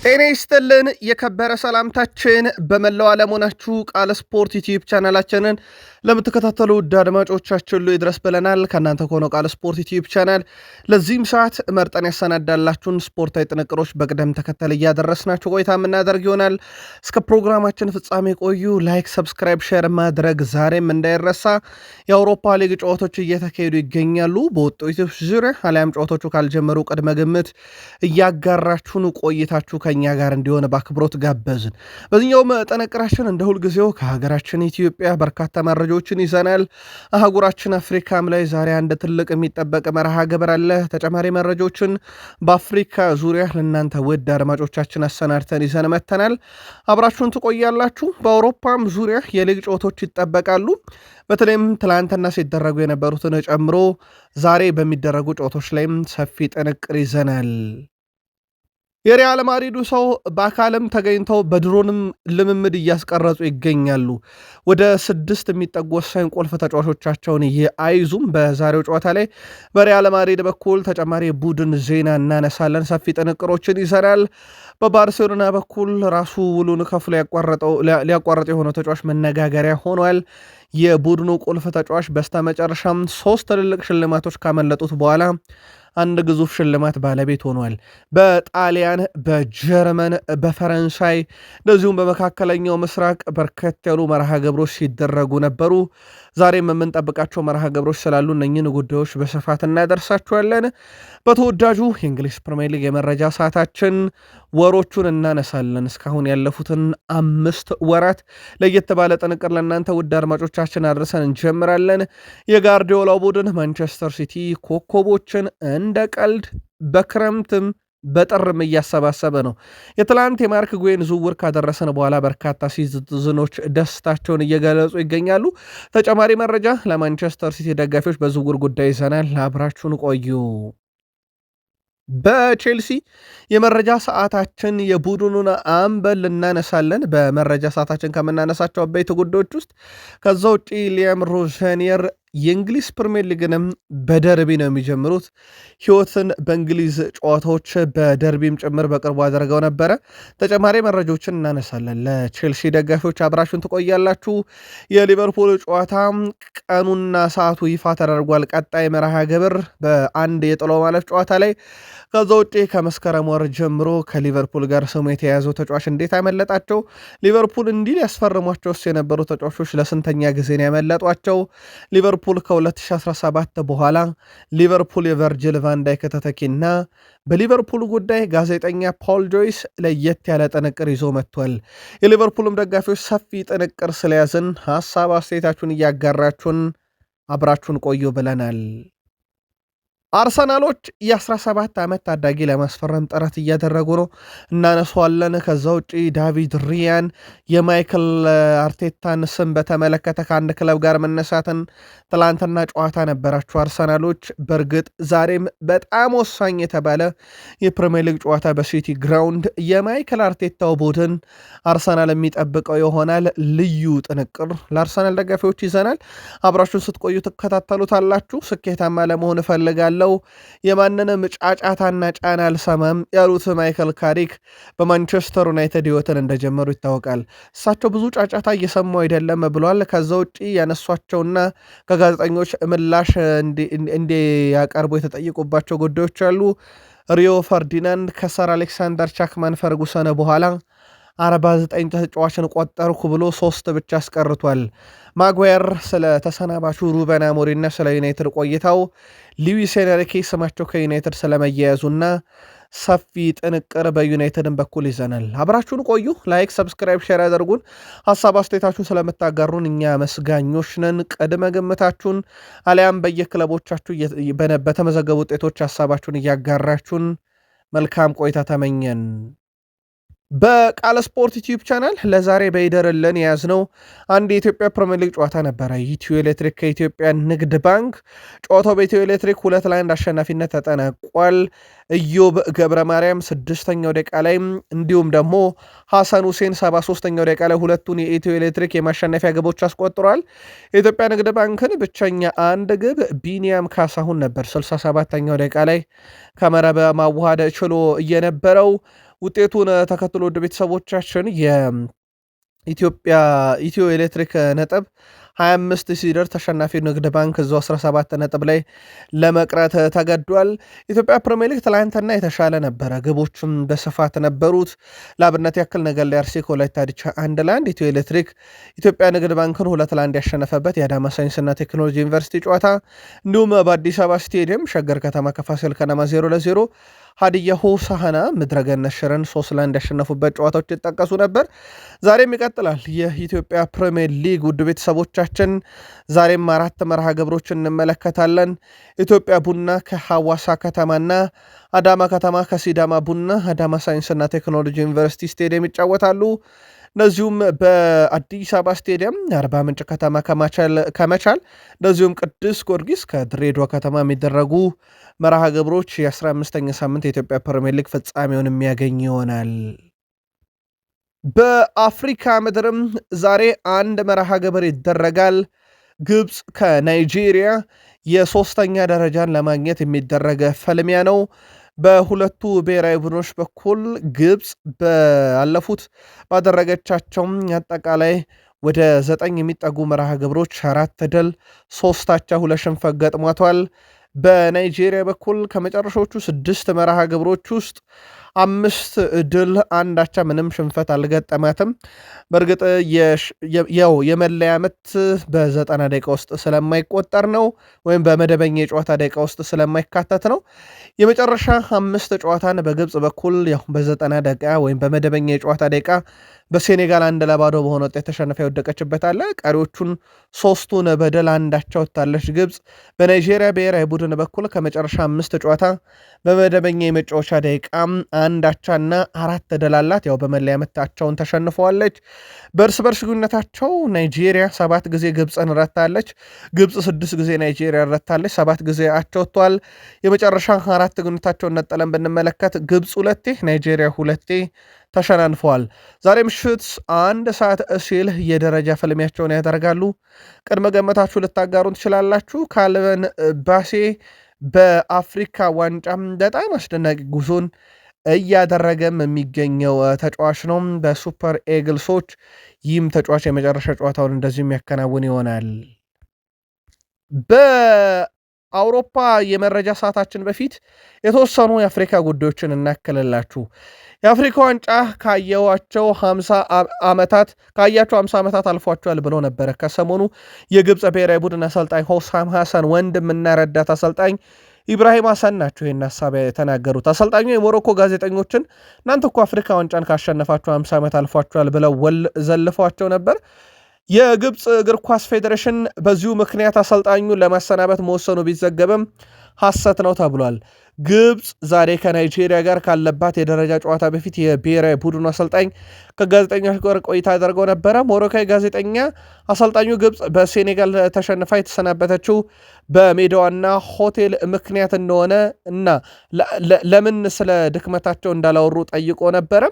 ጤና ይስጥልን የከበረ ሰላምታችን በመላው ዓለም ሆናችሁ ቃል ስፖርት ዩቲዩብ ቻናላችንን ለምትከታተሉ ውድ አድማጮቻችን ሁሉ ይድረስ ብለናል። ከእናንተ ከሆነው ቃል ስፖርት ዩቲዩብ ቻናል ለዚህም ሰዓት መርጠን ያሰናዳላችሁን ስፖርታዊ ጥንቅሮች በቅደም ተከተል እያደረስናችሁ ቆይታ የምናደርግ ይሆናል። እስከ ፕሮግራማችን ፍጻሜ ቆዩ። ላይክ፣ ሰብስክራይብ፣ ሼር ማድረግ ዛሬም እንዳይረሳ። የአውሮፓ ሊግ ጨዋታዎች እየተካሄዱ ይገኛሉ። በወጡ ዩቲዩብ ዙሪያ አሊያም ጨዋታዎቹ ካልጀመሩ ቅድመ ግምት እያጋራችሁን ቆይታችሁ ከኛ ጋር እንዲሆን በአክብሮት ጋበዝን። በዚህኛውም ጥንቅራችን እንደ ሁልጊዜው ከሀገራችን ኢትዮጵያ በርካታ መረጃዎችን ይዘናል። አህጉራችን አፍሪካም ላይ ዛሬ አንድ ትልቅ የሚጠበቅ መርሃ ግብር አለ። ተጨማሪ መረጃዎችን በአፍሪካ ዙሪያ ለእናንተ ውድ አድማጮቻችን አሰናድተን ይዘን መተናል። አብራችሁን ትቆያላችሁ። በአውሮፓም ዙሪያ የሊግ ጨዋታዎች ይጠበቃሉ። በተለይም ትላንትና ሲደረጉ የነበሩትን ጨምሮ ዛሬ በሚደረጉ ጨዋታዎች ላይም ሰፊ ጥንቅር ይዘናል። የሪያል ማድሪዱ ሰው በአካልም ተገኝተው በድሮንም ልምምድ እያስቀረጹ ይገኛሉ። ወደ 6 የሚጠጉ ወሳኝ ቁልፍ ተጫዋቾቻቸውን አይዙም። በዛሬው ጨዋታ ላይ በሪያል ማድሪድ በኩል ተጨማሪ ቡድን ዜና እናነሳለን። ሰፊ ጥንቅሮችን ይሰራል። በባርሴሎና በኩል ራሱ ውሉን ከፍሎ ሊያቋረጠው የሆነው ተጫዋች መነጋገሪያ ሆኗል። የቡድኑ ቁልፍ ተጫዋች በስተመጨረሻም 3 ትልልቅ ሽልማቶች ካመለጡት በኋላ አንድ ግዙፍ ሽልማት ባለቤት ሆኗል። በጣሊያን፣ በጀርመን፣ በፈረንሳይ እንደዚሁም በመካከለኛው ምስራቅ በርከት ያሉ መርሃ ግብሮች ሲደረጉ ነበሩ። ዛሬም የምንጠብቃቸው መርሃ ግብሮች ስላሉ እነኝን ጉዳዮች በስፋት እናደርሳችኋለን። በተወዳጁ የእንግሊዝ ፕሪሚየር ሊግ የመረጃ ሰዓታችን ወሮቹን እናነሳለን። እስካሁን ያለፉትን 5 ወራት ለየት ባለ ጥንቅር ለእናንተ ውድ አድማጮቻችን አድርሰን እንጀምራለን። የጋርዲዮላው ቡድን ማንቸስተር ሲቲ ኮከቦችን እንደ ቀልድ በክረምትም በጥርም እያሰባሰበ ነው። የትላንት የማርክ ጉዌን ዝውውር ካደረሰን በኋላ በርካታ ሲቲዝኖች ደስታቸውን እየገለጹ ይገኛሉ። ተጨማሪ መረጃ ለማንቸስተር ሲቲ ደጋፊዎች በዝውውር ጉዳይ ይዘናል። አብራችሁን ቆዩ። በቼልሲ የመረጃ ሰዓታችን የቡድኑን አምበል እናነሳለን። በመረጃ ሰዓታችን ከምናነሳቸው አበይት ጉዳዮች ውስጥ ከዛ ውጪ ሊያም ሮዘኒየር የእንግሊዝ ፕሪሚየር ሊግንም በደርቢ ነው የሚጀምሩት። ህይወትን በእንግሊዝ ጨዋታዎች በደርቢም ጭምር በቅርቡ አድርገው ነበረ። ተጨማሪ መረጃዎችን እናነሳለን። ለቼልሲ ደጋፊዎች አብራችሁን ትቆያላችሁ። የሊቨርፑል ጨዋታ ቀኑና ሰዓቱ ይፋ ተደርጓል። ቀጣይ መርሃ ግብር በአንድ የጥሎ ማለፍ ጨዋታ ላይ ከዛ ውጪ ከመስከረም ወር ጀምሮ ከሊቨርፑል ጋር ስሙ የተያዘው ተጫዋች እንዴት ያመለጣቸው? ሊቨርፑል እንዲህ ያስፈርሟቸውስ የነበሩ ተጫዋቾች ለስንተኛ ጊዜ ነው ያመለጧቸው? ሊቨርፑል ከ2017 በኋላ ሊቨርፑል የቨርጅል ቫንዳይክ ተተኪና በሊቨርፑል ጉዳይ ጋዜጠኛ ፖል ጆይስ ለየት ያለ ጥንቅር ይዞ መጥቷል። የሊቨርፑልም ደጋፊዎች ሰፊ ጥንቅር ስለያዝን ሀሳብ አስተያየታችሁን እያጋራችሁን አብራችሁን ቆዩ ብለናል። አርሰናሎች የ17 ዓመት ታዳጊ ለማስፈረም ጥረት እያደረጉ ነው፣ እናነሷለን። ከዛ ውጪ ዳቪድ ሪያን የማይክል አርቴታን ስም በተመለከተ ከአንድ ክለብ ጋር መነሳትን ትላንትና ጨዋታ ነበራቸው አርሰናሎች። በእርግጥ ዛሬም በጣም ወሳኝ የተባለ የፕሪሚየር ሊግ ጨዋታ በሲቲ ግራውንድ የማይክል አርቴታው ቡድን አርሰናል የሚጠብቀው ይሆናል። ልዩ ጥንቅር ለአርሰናል ደጋፊዎች ይዘናል። አብራችሁን ስትቆዩ ትከታተሉታላችሁ። ስኬታማ ለመሆን እፈልጋለሁ፣ የማንንም ጫጫታና ጫና አልሰማም ያሉት ማይክል ካሪክ በማንቸስተር ዩናይትድ ህይወትን እንደጀመሩ ይታወቃል። እሳቸው ብዙ ጫጫታ እየሰሙ አይደለም ብሏል። ከዛ ውጭ ያነሷቸውና ከጋዜጠኞች ምላሽ እንዲያቀርቡ የተጠየቁባቸው ጉዳዮች አሉ። ሪዮ ፈርዲናንድ ከሰር አሌክሳንደር ቻክማን ፈርጉሰን በኋላ 49 ተጫዋችን ቆጠርኩ ብሎ 3 ብቻ አስቀርቷል። ማጓየር ስለ ተሰናባቹ ሩበን አሞሪምና ስለ ዩናይትድ ቆይታው፣ ሉዊስ ኤንሪኬ ስማቸው ከዩናይትድ ስለመያያዙና ሰፊ ጥንቅር በዩናይትድን በኩል ይዘናል። አብራችሁን ቆዩ። ላይክ፣ ሰብስክራይብ፣ ሼር ያደርጉን። ሀሳብ አስተያየታችሁን ስለምታጋሩን እኛ መስጋኞች ነን። ቅድመ ግምታችሁን አሊያም በየክለቦቻችሁ በተመዘገቡ ውጤቶች ሀሳባችሁን እያጋራችሁን መልካም ቆይታ ተመኘን። በቃል ስፖርት ዩቲዩብ ቻናል ለዛሬ በይደርልን የያዝነው አንድ የኢትዮጵያ ፕሪሚየር ሊግ ጨዋታ ነበረ። ኢትዮ ኤሌክትሪክ ከኢትዮጵያ ንግድ ባንክ። ጨዋታው በኢትዮ ኤሌክትሪክ 2-1 አሸናፊነት ተጠናቋል። ኢዮብ ገብረ ማርያም 6ኛው ደቂቃ ላይ እንዲሁም ደግሞ ሐሰን ሁሴን 73ኛው ደቂቃ ላይ ሁለቱን የኢትዮ ኤሌክትሪክ የማሸነፊያ ግቦች አስቆጥሯል። የኢትዮጵያ ንግድ ባንክን ብቸኛ አንድ ግብ ቢኒያም ካሳሁን ነበር 67ኛው ደቂቃ ላይ ከመረብ ማዋሃድ ችሎ እየነበረው። ውጤቱን ተከትሎ ወደ ቤተሰቦቻችን ኢትዮ ኤሌክትሪክ ነጥብ 25 ሲደር ተሸናፊው ንግድ ባንክ እዛው 17 ነጥብ ላይ ለመቅረት ተገዷል። ኢትዮጵያ ፕሪሚየር ሊግ ትላንትና የተሻለ ነበረ፣ ግቦችም በስፋት ነበሩት። ለአብነት ያክል ነገሌ አርሲ ከወላይታ ዲቻ 1-1፣ ኢትዮ ኤሌክትሪክ ኢትዮጵያ ንግድ ባንክን 2-1 ያሸነፈበት የአዳማ ሳይንስና ቴክኖሎጂ ዩኒቨርሲቲ ጨዋታ፣ እንዲሁም በአዲስ አበባ ስቴዲየም ሸገር ከተማ ከፋሲል ከነማ 0-0፣ ሀዲያ ሆሳዕና ምድረገነት ሽረን 3-1 ያሸነፉበት ጨዋታዎች ይጠቀሱ ነበር። ዛሬም ይቀጥላል የኢትዮጵያ ፕሪሚየር ሊግ ውድ ቤተሰቦቻችን። ዛሬም 4 መርሃ ግብሮች እንመለከታለን። ኢትዮጵያ ቡና ከሐዋሳ ከተማና አዳማ ከተማ ከሲዳማ ቡና አዳማ ሳይንስና ቴክኖሎጂ ዩኒቨርሲቲ ስቴዲየም ይጫወታሉ። እንደዚሁም በአዲስ አበባ ስቴዲየም አርባ ምንጭ ከተማ ከመቻል እንደዚሁም ቅዱስ ጊዮርጊስ ከድሬዳዋ ከተማ የሚደረጉ መርሃ ግብሮች የ15ኛ ሳምንት የኢትዮጵያ ፕሪሚየር ሊግ ፍጻሜውን የሚያገኝ ይሆናል። በአፍሪካ ምድርም ዛሬ አንድ መርሃ ግብር ይደረጋል። ግብፅ ከናይጄሪያ የሶስተኛ ደረጃን ለማግኘት የሚደረገ ፍልሚያ ነው። በሁለቱ ብሔራዊ ቡድኖች በኩል ግብፅ ባደረገቻቸው አጠቃላይ ወደ 9 የሚጠጉ መርሃ ግብሮች 4 ድል 3 አቻ 2 ሽንፈት ገጥሟቷል። በናይጄሪያ በኩል ከመጨረሻዎቹ 6 መርሃ ግብሮች ውስጥ 5 ድል 1 አቻ ምንም ሽንፈት አልገጠማትም። በእርግጥ የመለያ ምት በ90 ደቂቃ ውስጥ ስለማይቆጠር ነው፣ ወይም በመደበኛ የጨዋታ ደቂቃ ውስጥ ስለማይካተት ነው። የመጨረሻ 5 ጨዋታን በግብፅ በኩል በ90 ደቂቃ ወይም በመደበኛ የጨዋታ ደቂቃ በሴኔጋል 1-0 በሆነ ውጤት ተሸንፋ የወደቀችበት አለ። ቀሪዎቹን 3ቱን በድል 1 አቻ ወጥታለች ግብፅ። በናይጄሪያ ብሔራዊ ቡድን በኩል ከመጨረሻ 5 ጨዋታ በመደበኛ የመጫወቻ ደቂቃ 1 አቻና 4 ድል አላት። በመለያ ምታቸውን ተሸንፈዋለች። በእርስ በርስ ግንኙነታቸው ናይጄሪያ 7 ጊዜ ግብፅን ረታለች። ግብፅ 6 ጊዜ ናይጄሪያ ረታለች። 7 ጊዜ አቻ ወጥተዋል። የመጨረሻ 4 ግንኙነታቸውን ነጠለን ብንመለከት ግብፅ 2 ናይጄሪያ 2 ተሸናንፈዋል። ዛሬ ምሽት 1 ሰዓት ሲል የደረጃ ፍልሚያቸውን ያደርጋሉ። ቅድመ ገመታችሁ ልታጋሩን ትችላላችሁ። ካልቨን ባሴ በአፍሪካ ዋንጫ በጣም አስደናቂ ጉዞን እያደረገም የሚገኘው ተጫዋች ነው በሱፐር ኤግልሶች። ይህም ተጫዋች የመጨረሻ ጨዋታውን እንደዚሁ የሚያከናውን ይሆናል። በአውሮፓ የመረጃ ሰዓታችን በፊት የተወሰኑ የአፍሪካ ጉዳዮችን እናክልላችሁ። የአፍሪካ ዋንጫ ካያቸው 50 ዓመታት አልፏቸዋል ብሎ ነበረ ከሰሞኑ የግብፅ ብሔራዊ ቡድን አሰልጣኝ ሆሳም ሐሰን ወንድምና ረዳት አሰልጣኝ ኢብራሂም ሐሰን ናቸው ይህን ሀሳብ የተናገሩት። አሰልጣኙ የሞሮኮ ጋዜጠኞችን እናንተ እኮ አፍሪካ ዋንጫን ካሸነፋቸው 50 ዓመት አልፏቸዋል ብለው ዘልፏቸው ነበር። የግብፅ እግር ኳስ ፌዴሬሽን በዚሁ ምክንያት አሰልጣኙን ለማሰናበት መወሰኑ ቢዘገብም ሐሰት ነው ተብሏል። ግብፅ ዛሬ ከናይጄሪያ ጋር ካለባት የደረጃ ጨዋታ በፊት የብሔራዊ ቡድኑ አሰልጣኝ ከጋዜጠኞች ጋር ቆይታ አድርገው ነበረ። ሞሮካዊ ጋዜጠኛ አሰልጣኙ ግብፅ በሴኔጋል ተሸንፋ የተሰናበተችው በሜዳዋና ሆቴል ምክንያት እንደሆነ እና ለምን ስለ ድክመታቸው እንዳላወሩ ጠይቆ ነበረ።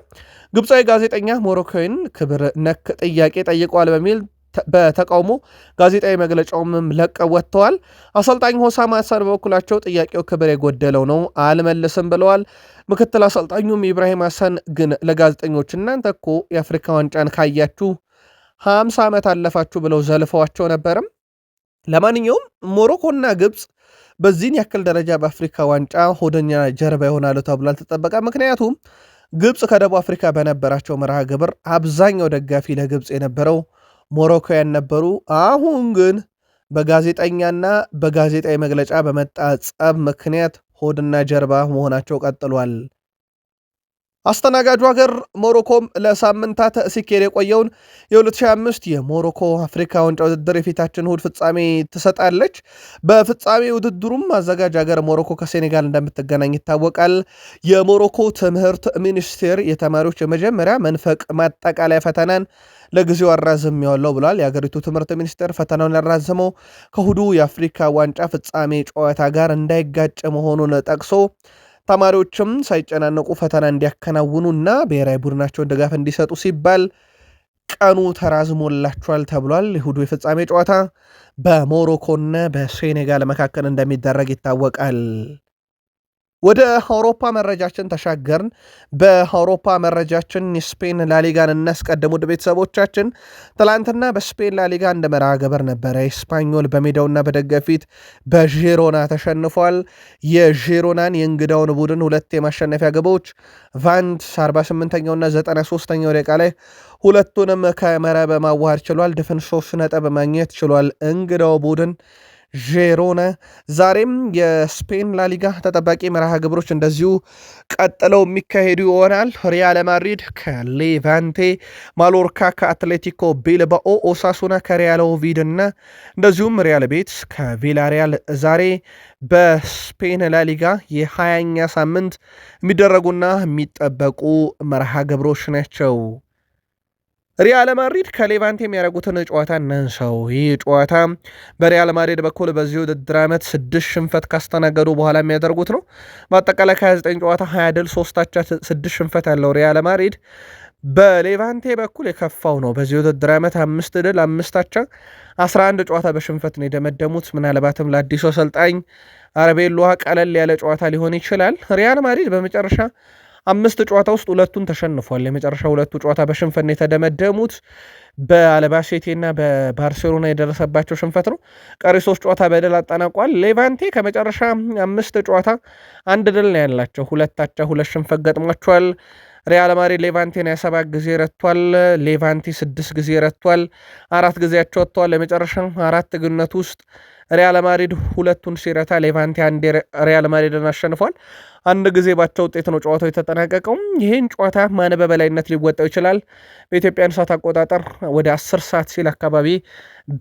ግብፃዊ ጋዜጠኛ ሞሮካዊን ክብር ነክ ጥያቄ ጠይቀዋል በሚል በተቃውሞ ጋዜጣዊ መግለጫውም ለቀው ወጥተዋል። አሰልጣኝ ሆሳም ሐሰን በበኩላቸው ጥያቄው ክብር የጎደለው ነው አልመልስም ብለዋል። ምክትል አሰልጣኙም ኢብራሂም ሐሰን ግን ለጋዜጠኞች እናንተ እኮ የአፍሪካ ዋንጫን ካያችሁ 50 ዓመት አለፋችሁ ብለው ዘልፈዋቸው ነበርም። ለማንኛውም ሞሮኮና ግብፅ በዚህን ያክል ደረጃ በአፍሪካ ዋንጫ ሆደኛ ጀርባ ይሆናሉ ተብሎ አልተጠበቀ። ምክንያቱም ግብፅ ከደቡብ አፍሪካ በነበራቸው መርሃ ግብር አብዛኛው ደጋፊ ለግብፅ የነበረው ሞሮኮያን ነበሩ። አሁን ግን በጋዜጠኛና በጋዜጣዊ መግለጫ በመጣ ጸብ ምክንያት ሆድና ጀርባ መሆናቸው ቀጥሏል። አስተናጋጁ ሀገር ሞሮኮም ለሳምንታት ሲካሄድ የቆየውን የ2025 የሞሮኮ አፍሪካ ዋንጫ ውድድር የፊታችን እሁድ ፍጻሜ ትሰጣለች። በፍጻሜ ውድድሩም አዘጋጅ ሀገር ሞሮኮ ከሴኔጋል እንደምትገናኝ ይታወቃል። የሞሮኮ ትምህርት ሚኒስቴር የተማሪዎች የመጀመሪያ መንፈቅ ማጠቃለያ ፈተናን ለጊዜው አራዝሜዋለሁ ብሏል። የሀገሪቱ ትምህርት ሚኒስቴር ፈተናውን ያራዘመው ከእሁዱ የአፍሪካ ዋንጫ ፍጻሜ ጨዋታ ጋር እንዳይጋጭ መሆኑን ጠቅሶ ተማሪዎችም ሳይጨናነቁ ፈተና እንዲያከናውኑና ብሔራዊ ቡድናቸውን ድጋፍ እንዲሰጡ ሲባል ቀኑ ተራዝሞላቸዋል ተብሏል። እሁዱ የፍጻሜ ጨዋታ በሞሮኮና በሴኔጋል መካከል እንደሚደረግ ይታወቃል። ወደ አውሮፓ መረጃችን ተሻገርን። በአውሮፓ መረጃችን የስፔን ላሊጋን እናስቀድም። ውድ ቤተሰቦቻችን ትላንትና በስፔን ላሊጋ እንደ መርሃ ግብር ነበረ። ስፓኞል በሜዳውና በደገፊት በዢሮና ተሸንፏል። የዢሮናን የእንግዳውን ቡድን ሁለት የማሸነፊያ ግቦች ቫንት 48ኛውና 93ኛው ደቂቃ ላይ ሁለቱንም ከመረብ ማዋሃድ ችሏል። ድፍን 3 ነጥብ ማግኘት ችሏል እንግዳው ቡድን ዢሮና። ዛሬም የስፔን ላሊጋ ተጠባቂ መርሃ ግብሮች እንደዚሁ ቀጥለው የሚካሄዱ ይሆናል። ሪያል ማድሪድ ከሌቫንቴ፣ ማሎርካ ከአትሌቲኮ ቤልባኦ፣ ኦሳሱና ከሪያል ኦቪድ እና እንደዚሁም ሪያል ቤትስ ከቪላሪያል ዛሬ በስፔን ላሊጋ የ20ኛ ሳምንት የሚደረጉና የሚጠበቁ መርሃ ግብሮች ናቸው። ሪያል ማድሪድ ከሌቫንቴ የሚያደርጉትን ጨዋታ እናንሳው። ይህ ጨዋታ በሪያል ማድሪድ በኩል በዚህ ውድድር ዓመት 6 ሽንፈት ካስተናገዱ በኋላ የሚያደርጉት ነው። በአጠቃላይ ከ29 ጨዋታ 20 ድል 3 አቻ 6 ሽንፈት ያለው ሪያል ማድሪድ በሌቫንቴ በኩል የከፋው ነው። በዚህ ውድድር ዓመት 5 ድል 5 አቻ 11 ጨዋታ በሽንፈት ነው የደመደሙት። ምናልባትም ለአዲሱ አሰልጣኝ አርቤሎሃ ቀለል ያለ ጨዋታ ሊሆን ይችላል። ሪያል ማድሪድ በመጨረሻ 5 ጨዋታ ውስጥ 2ቱን ተሸንፏል። የመጨረሻ 2ቱ ጨዋታ በሽንፈት ነው የተደመደሙት። በአልባሴቴ እና በባርሴሎና የደረሰባቸው ሽንፈት ነው። ቀሪ 3 ጨዋታ በድል አጠናቋል። ሌቫንቴ ከመጨረሻ 5 ጨዋታ 1 ድል ነው ያላቸው፣ 2 አቻ 2 ሽንፈት ገጥሟቸዋል። ሪያል ማድሪድ ሌቫንቴን 27 ጊዜ ረቷል። ሌቫንቴ 6 ጊዜ ረቷል። 4 ጊዜያቸው ወጥተዋል። የመጨረሻ 4 ግንኙነት ውስጥ ሪያል ማድሪድ 2ቱን ሲረታ ሌቫንቴ 1 ሪያል ማድሪድን አሸንፏል። 1 ጊዜ ባቸው ውጤት ነው ጨዋታው የተጠናቀቀው። ይህን ጨዋታ ማን በበላይነት ሊወጣው ይችላል? በኢትዮጵያን ሰዓት አቆጣጠር ወደ 10 ሰዓት ሲል አካባቢ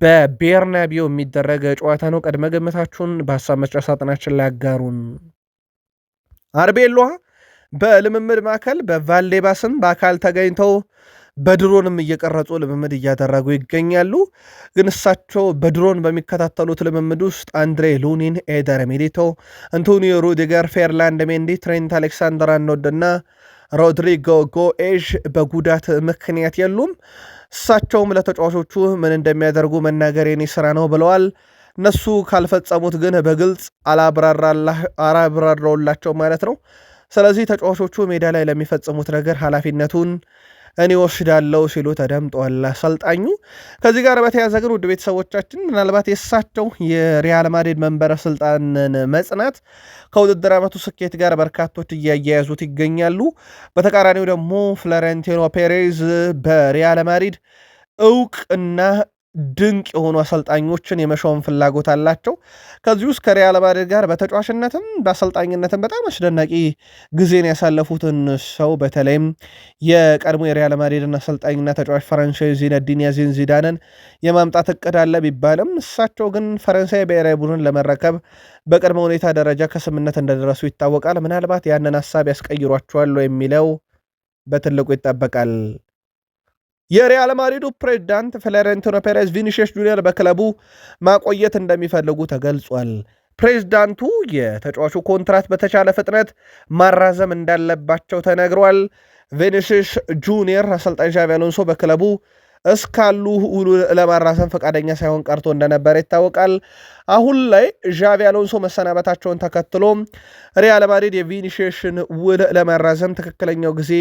በቤርናቢዮ የሚደረግ ጨዋታ ነው። ቅድመ ግምታችሁን በሀሳብ መስጫ ሳጥናችን ላይ አጋሩን። አርቤሎሃ በልምምድ ማዕከል በቫልዴባስም በአካል ተገኝተው በድሮንም እየቀረጹ ልምምድ እያደረጉ ይገኛሉ። ግን እሳቸው በድሮን በሚከታተሉት ልምምድ ውስጥ አንድሬ ሉኒን፣ ኤደር ሚሊቶ፣ አንቶኒዮ ሩዲገር፣ ፌርላንድ ሜንዲ፣ ትሬንት አሌክሳንደር አርኖልድ እና ሮድሪጎ ጎኤዥ በጉዳት ምክንያት የሉም። እሳቸውም ለተጫዋቾቹ ምን እንደሚያደርጉ መናገር የኔ ስራ ነው ብለዋል። እነሱ ካልፈጸሙት ግን በግልጽ አላብራራውላቸው ማለት ነው። ስለዚህ ተጫዋቾቹ ሜዳ ላይ ለሚፈጽሙት ነገር ኃላፊነቱን እኔ ወስዳለው ሲሉ ተደምጧል አሰልጣኙ። ከዚህ ጋር በተያያዘ ግን ውድ ቤተሰቦቻችን ምናልባት የእሳቸው የሪያል ማድሪድ መንበረ ስልጣንን መጽናት ከውድድር ዓመቱ ስኬት ጋር በርካቶች እያያያዙት ይገኛሉ። በተቃራኒው ደግሞ ፍሎሬንቲኖ ፔሬዝ በሪያል ማድሪድ እውቅና ድንቅ የሆኑ አሰልጣኞችን የመሾም ፍላጎት አላቸው። ከዚህ ውስጥ ከሪያል ማድሪድ ጋር በተጫዋችነትም በአሰልጣኝነትም በጣም አስደናቂ ጊዜን ያሳለፉትን ሰው በተለይም የቀድሞ የሪያል ማድሪድን አሰልጣኝና ተጫዋች ፈረንሳዊ ዚነዲን ዚዳንን የማምጣት እቅድ አለ ቢባልም እሳቸው ግን ፈረንሳይ ብሔራዊ ቡድን ለመረከብ በቅድመ ሁኔታ ደረጃ ከስምምነት እንደደረሱ ይታወቃል። ምናልባት ያንን ሀሳብ ያስቀይሯቸዋል የሚለው በትልቁ ይጠበቃል። የሪያል ማድሪዱ ፕሬዝዳንት ፍሎሬንቲኖ ፔሬዝ ቪኒሺየስ ጁኒየር በክለቡ ማቆየት እንደሚፈልጉ ተገልጿል። ፕሬዝዳንቱ የተጫዋቹ ኮንትራት በተቻለ ፍጥነት ማራዘም እንዳለባቸው ተነግሯል። ቪኒሺየስ ጁኒየር አሰልጣኝ ዣቪ አሎንሶ በክለቡ እስካሉ ውሉ ለማራዘም ፈቃደኛ ሳይሆን ቀርቶ እንደነበረ ይታወቃል። አሁን ላይ ዣቪ አሎንሶ መሰናበታቸውን ተከትሎ ሪያል ማድሪድ የቪኒሺየስን ውል ለማራዘም ትክክለኛው ጊዜ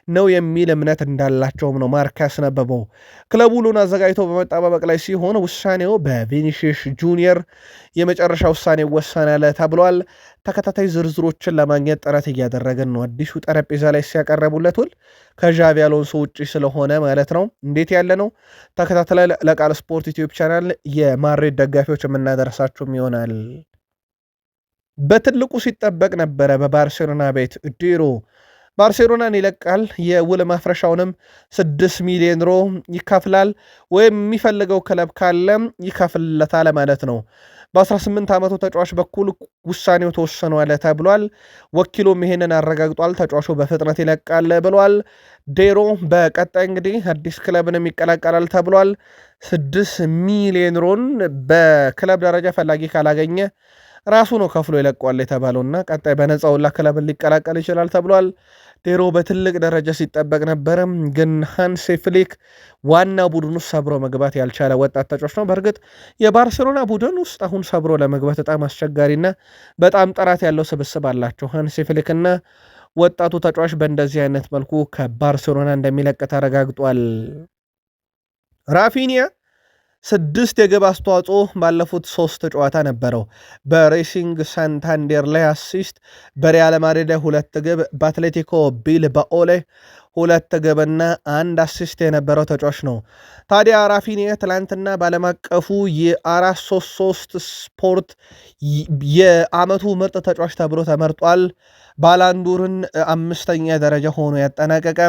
ነው የሚል እምነት እንዳላቸውም ነው ማርካ ያስነበበው። ክለቡ ውሉን አዘጋጅቶ በመጠባበቅ ላይ ሲሆን ውሳኔው በቪኒሺየስ ጁኒየር የመጨረሻ ውሳኔ ይወሰናል ተብሏል። ተከታታይ ዝርዝሮችን ለማግኘት ጥረት እያደረገን ነው። አዲሱ ጠረጴዛ ላይ ሲያቀረቡለት ውል ከዣቪ አሎንሶ ውጭ ስለሆነ ማለት ነው። እንዴት ያለ ነው? ተከታተለ ለቃል ስፖርት ዩቲዩብ ቻናል የማድሪድ ደጋፊዎች የምናደርሳችሁም ይሆናል። በትልቁ ሲጠበቅ ነበረ በባርሴሎና ቤት ዲሮ ባርሴሎናን ይለቃል። የውል ማፍረሻውንም 6 ሚሊዮን ዩሮ ይከፍላል፣ ወይም የሚፈልገው ክለብ ካለ ይከፍልለታል ማለት ነው። በ18 ዓመቱ ተጫዋች በኩል ውሳኔው ተወሰኗል ተብሏል። ወኪሉም ይሄንን አረጋግጧል። ተጫዋቹ በፍጥነት ይለቃል ብሏል። ዴሮ በቀጣይ እንግዲህ አዲስ ክለብንም ይቀላቀላል ተብሏል። 6 ሚሊዮን ዩሮን በክለብ ደረጃ ፈላጊ ካላገኘ ራሱ ነው ከፍሎ ይለቀዋል የተባለውና ቀጣይ በነፃ ሁላ ክለብን ሊቀላቀል ይችላል ተብሏል። ዴሮ በትልቅ ደረጃ ሲጠበቅ ነበር፣ ግን ሃንሲ ፍሊክ ዋና ቡድን ውስጥ ሰብሮ መግባት ያልቻለ ወጣት ተጫዋች ነው። በእርግጥ የባርሴሎና ቡድን ውስጥ አሁን ሰብሮ ለመግባት በጣም አስቸጋሪና በጣም ጥራት ያለው ስብስብ አላቸው። ሃንሲ ፍሊክና ወጣቱ ተጫዋች በእንደዚህ አይነት መልኩ ከባርሴሎና እንደሚለቅ ተረጋግጧል። ራፊኒያ 6 የግብ አስተዋጽኦ ባለፉት 3 ጨዋታ ነበረው። በሬሲንግ ሳንታንዴር ላይ አሲስት፣ በሪያል ማድሪድ 2 ግብ፣ በአትሌቲኮ ቢልባኦ ላይ 2 ግብና 1 አሲስት የነበረው ተጫዋች ነው። ታዲያ ራፊኒያ ትላንትና ባለም አቀፉ የ433 ስፖርት የዓመቱ ምርጥ ተጫዋች ተብሎ ተመርጧል። ባላንዱርን 5ኛ ደረጃ ሆኖ ያጠናቀቀ፣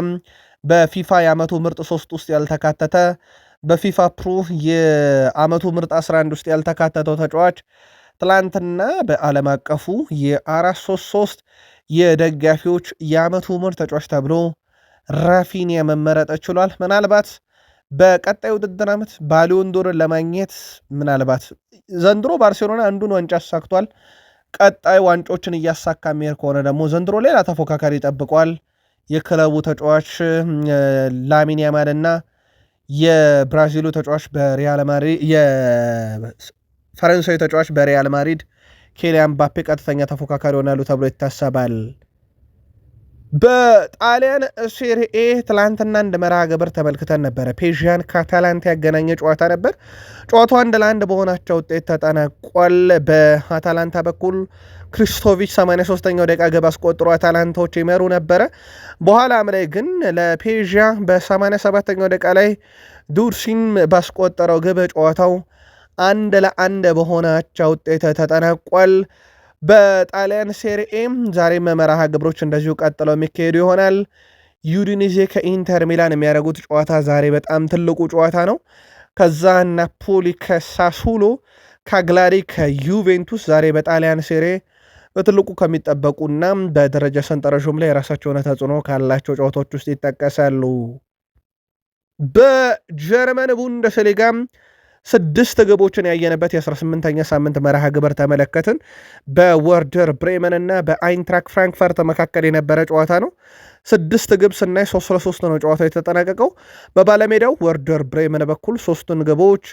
በፊፋ የዓመቱ ምርጥ 3 ውስጥ ያልተካተተ፣ በፊፋ ፕሮ የዓመቱ ምርጥ 11 ውስጥ ያልተካተተው ተጫዋች ትላንትና በዓለም አቀፉ የ433 የደጋፊዎች የዓመቱ ምርጥ ተጫዋች ተብሎ ራፊኒያ መመረጥ ችሏል። ምናልባት በቀጣይ ውድድር ዓመት ባሊዮን ዶርን ለማግኘት ምናልባት ዘንድሮ ባርሴሎና አንዱን ዋንጫ አሳክቷል። ቀጣይ ዋንጮችን እያሳካ የሚሄድ ከሆነ ደግሞ ዘንድሮ ሌላ ተፎካካሪ ይጠብቋል። የክለቡ ተጫዋች ላሚን ያማል እና የብራዚሉ ተጫዋች በሪያል ማድሪድ የፈረንሳዊ ተጫዋች በሪያል ማድሪድ ኬሊያን ምባፔ ቀጥተኛ ተፎካካሪ ይሆናሉ ተብሎ ይታሰባል። በጣሊያን ሴሪኤ ትላንትና አንድ መርሃ ግብር ተመልክተን ነበረ። ፔዥያን ከአታላንታ ያገናኘ ጨዋታ ነበር። ጨዋታው 1-1 በሆናቸው ውጤት ተጠናቋል። በአታላንታ በኩል ክሪስቶቪች 83ኛው ደቂቃ ግብ አስቆጥሮ አታላንታዎች ይመሩ ነበረ። በኋላም ላይ ግን ለፔዥያ በ87ኛው ደቂቃ ላይ ዱርሲን ባስቆጠረው ግብ ጨዋታው 1-1 በሆናቸው ውጤት ተጠናቋል። በጣሊያን ሴሪኤ ዛሬም መርሃ ግብሮች እንደዚሁ ቀጥለው የሚካሄዱ ይሆናል። ዩዲኒዜ ከኢንተር ሚላን የሚያደርጉት ጨዋታ ዛሬ በጣም ትልቁ ጨዋታ ነው። ከዛ ናፖሊ ከሳሱሎ፣ ካግላሪ ከዩቬንቱስ ዛሬ በጣሊያን ሴሪኤ በትልቁ ከሚጠበቁና በደረጃ ሰንጠረዡም ላይ የራሳቸውን ተጽዕኖ ካላቸው ጨዋታዎች ውስጥ ይጠቀሳሉ። በጀርመን ቡንደስሊጋ 6 ግቦችን ያየንበት የ18ኛ ሳምንት መርሃ ግብር ተመለከትን። በወርደር ብሬመን እና በአይንትራክ ፍራንክፈርት መካከል የነበረ ጨዋታ ነው። 6 ግብ ስናይ 3-3 ነው ጨዋታው የተጠናቀቀው። በባለሜዳው ወርደር ብሬመን በኩል 3ቱን ግቦች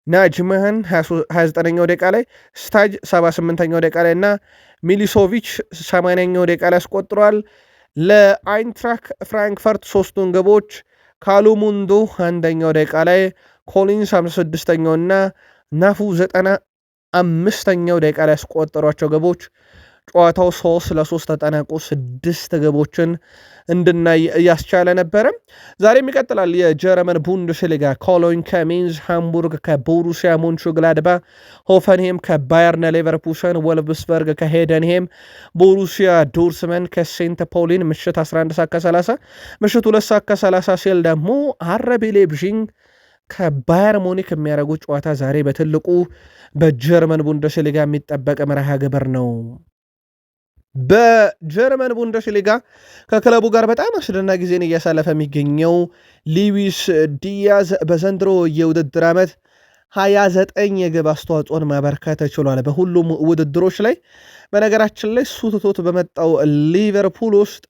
ናጅመህን 29ኛው ደቂቃ ላይ፣ ስታጅ 78ኛው ደቂቃ ላይ እና ሚሊሶቪች 80ኛው ደቂቃ ላይ አስቆጥሯል። ለአይንትራክ ፍራንክፈርት 3ቱን ግቦች ካሉሙንዶ 1ኛው ደቂቃ ላይ፣ ኮሊንስ 56ኛው እና ናፉ 95ኛው ደቂቃ ላይ ያስቆጠሯቸው ግቦች ጨዋታው 3-3 ተጠናቆ 6 ግቦችን እንድናይ እያስቻለ ነበረ። ዛሬም ይቀጥላል የጀርመን ቡንደስሊጋ። ኮሎኝ ከሜንዝ፣ ሃምቡርግ ከቦሩሲያ ሞንቹግላድባ፣ ሆፈንሄም ከባየርን ሌቨርፑሰን፣ ወልፍስበርግ ከሄደንሄም፣ ቦሩሲያ ዶርስመን ከሴንት ፖሊን ምሽት 11 ሰዓት ከ30 ምሽት 2 ሰዓት ከ30 ሲል ደግሞ አረቢ ሌፕዚግ ከባየር ሙኒክ የሚያደርጉት ጨዋታ ዛሬ በትልቁ በጀርመን ቡንደስሊጋ የሚጠበቅ መርሃ ግብር ነው። በጀርመን ቡንደስሊጋ ከክለቡ ጋር በጣም አስደናቂ ጊዜን እያሳለፈ የሚገኘው ሉዊስ ዲያዝ በዘንድሮ የውድድር ዓመት 29 የግብ አስተዋጽኦን ማበርከት ችሏል በሁሉም ውድድሮች ላይ። በነገራችን ላይ እሱ ትቶት በመጣው ሊቨርፑል ውስጥ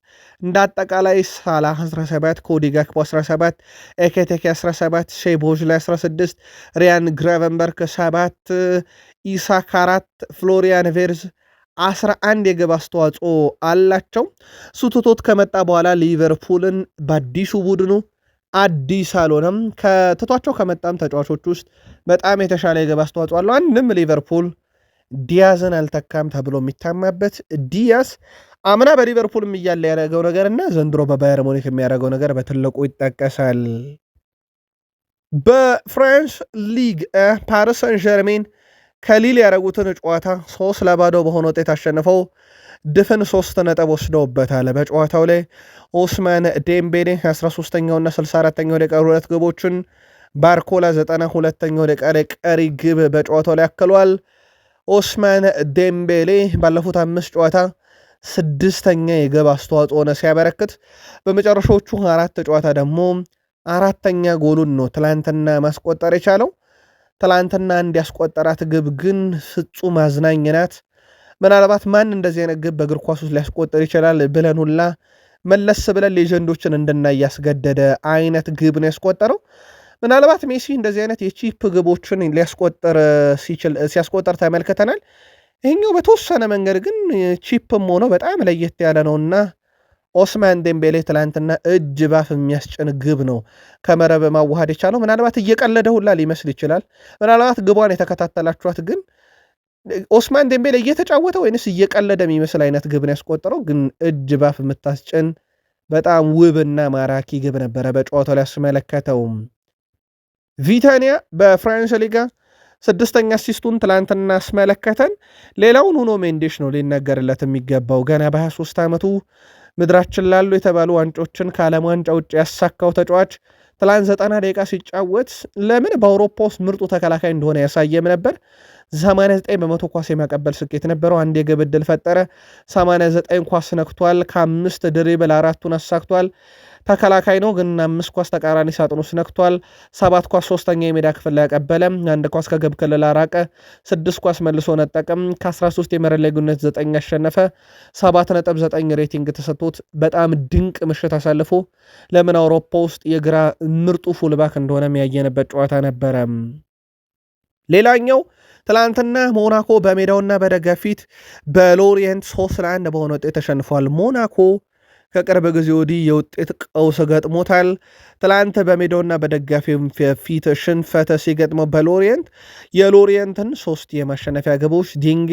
እንደ አጠቃላይ ሳላህ 17፣ ኮዲ ጋክፖ 17፣ ኤኬቴኬ 17፣ ሼቦዥ ላይ 16፣ ሪያን ግራቨንበርክ 7፣ ኢሳክ 4፣ ፍሎሪያን ቬርዝ 11 የግብ አስተዋጽኦ አላቸው። እሱ ትቶት ከመጣ በኋላ ሊቨርፑልን በአዲሱ ቡድኑ አዲስ አልሆነም። ከትቷቸው ከመጣም ተጫዋቾች ውስጥ በጣም የተሻለ የግብ አስተዋጽኦ አለው። አንድም ሊቨርፑል ዲያዝን አልተካም ተብሎ የሚታማበት ዲያዝ አምና በሊቨርፑልም እያለ ያደረገው ነገር እና ዘንድሮ በባየር ሙኒክ የሚያደርገው ነገር በትልቁ ይጠቀሳል። በፍራንስ ሊግ ፓሪስ ሰን ዠርሜን ከሊል ያደረጉትን ጨዋታ 3-0 በሆነ ውጤት አሸንፈው ድፍን 3 ነጥብ ወስደውበታል። በጨዋታው ላይ ኦስማን ዴምቤሌ 13ኛውና 64ኛው ደቂቃ 2 ግቦችን፣ ባርኮላ 92ኛው ደቂቃ ላይ ቀሪ ግብ በጨዋታው ላይ አክሏል። ኦስማን ዴምቤሌ ባለፉት 5 ጨዋታ 6ኛ የግብ አስተዋጽኦ ሲያበረክት በመጨረሻዎቹ 4 ጨዋታ ደግሞ 4ኛ ጎሉን ነው ትላንትና ማስቆጠር የቻለው። ትላንትና እንዲያስቆጠራት ግብ ግን ፍጹም አዝናኝ ናት። ምናልባት ማን እንደዚህ አይነት ግብ በእግር ኳስ ውስጥ ሊያስቆጠር ይችላል ብለን ሁላ መለስ ብለን ሌጀንዶችን እንድናይ ያስገደደ አይነት ግብ ነው ያስቆጠረው። ምናልባት ሜሲ እንደዚህ አይነት የቺፕ ግቦችን ሲያስቆጠር ተመልክተናል። ይሄኛው በተወሰነ መንገድ ግን ቺፕም ሆኖ በጣም ለየት ያለ ነውና ኦስማን ዴምቤሌ ትላንትና እጅ ባፍ የሚያስጭን ግብ ነው ከመረብ ማዋሃድ የቻለው። ምናልባት እየቀለደ ሁላ ሊመስል ይችላል። ምናልባት ግቧን የተከታተላችኋት ግን ኦስማን ዴምቤሌ እየተጫወተ ወይንስ እየቀለደ የሚመስል አይነት ግብን ያስቆጠረው፣ ግን እጅ ባፍ የምታስጭን በጣም ውብና ማራኪ ግብ ነበረ በጨዋታው ላይ ያስመለከተው። ቪታኒያ በፍራንስ ሊጋ 6ኛ አሲስቱን ትላንትና አስመለከተን። ሌላውን ኑኖ ሜንዴሽ ነው ሊነገርለት የሚገባው። ገና በ23 ዓመቱ ምድራችን ላሉ የተባሉ ዋንጮችን ከዓለም ዋንጫ ውጭ ያሳካው ተጫዋች ትላንት 90 ደቂቃ ሲጫወት ለምን በአውሮፓ ውስጥ ምርጡ ተከላካይ እንደሆነ ያሳየም ነበር። 89% ኳስ የማቀበል ስኬት ነበረው። አንድ የግብ ዕድል ፈጠረ። 89 ኳስ ነክቷል። ከ5 ድሪብል 4ቱን አሳክቷል። ተከላካይ ነው ግን 5 ኳስ ተቃራኒ ሳጥን ውስጥ ነክቷል። 7 ኳስ ሶስተኛ የሜዳ ክፍል ላይ ያቀበለ፣ 1 ኳስ ከግብ ክልል አራቀ፣ 6 ኳስ መልሶ ነጠቀም፣ ከ13 የመረብ ላይ ግንኙነት 9 አሸነፈ፣ 7.9 ሬቲንግ ተሰጥቶት በጣም ድንቅ ምሽት አሳልፎ ለምን አውሮፓ ውስጥ የግራ ምርጡ ፉልባክ እንደሆነ የሚያየንበት ጨዋታ ነበረ። ሌላኛው ትላንትና ሞናኮ በሜዳውና በደጋፊ ፊት በሎሪየንት 3-1 በሆነ ውጤት ተሸንፏል። ሞናኮ ከቅርብ ጊዜ ወዲህ የውጤት ቀውስ ገጥሞታል። ትላንት በሜዳውና በደጋፊ ፊት ሽንፈት ሲገጥመው በሎሪየንት የሎሪየንትን 3 የማሸነፊያ ግቦች ዲንጌ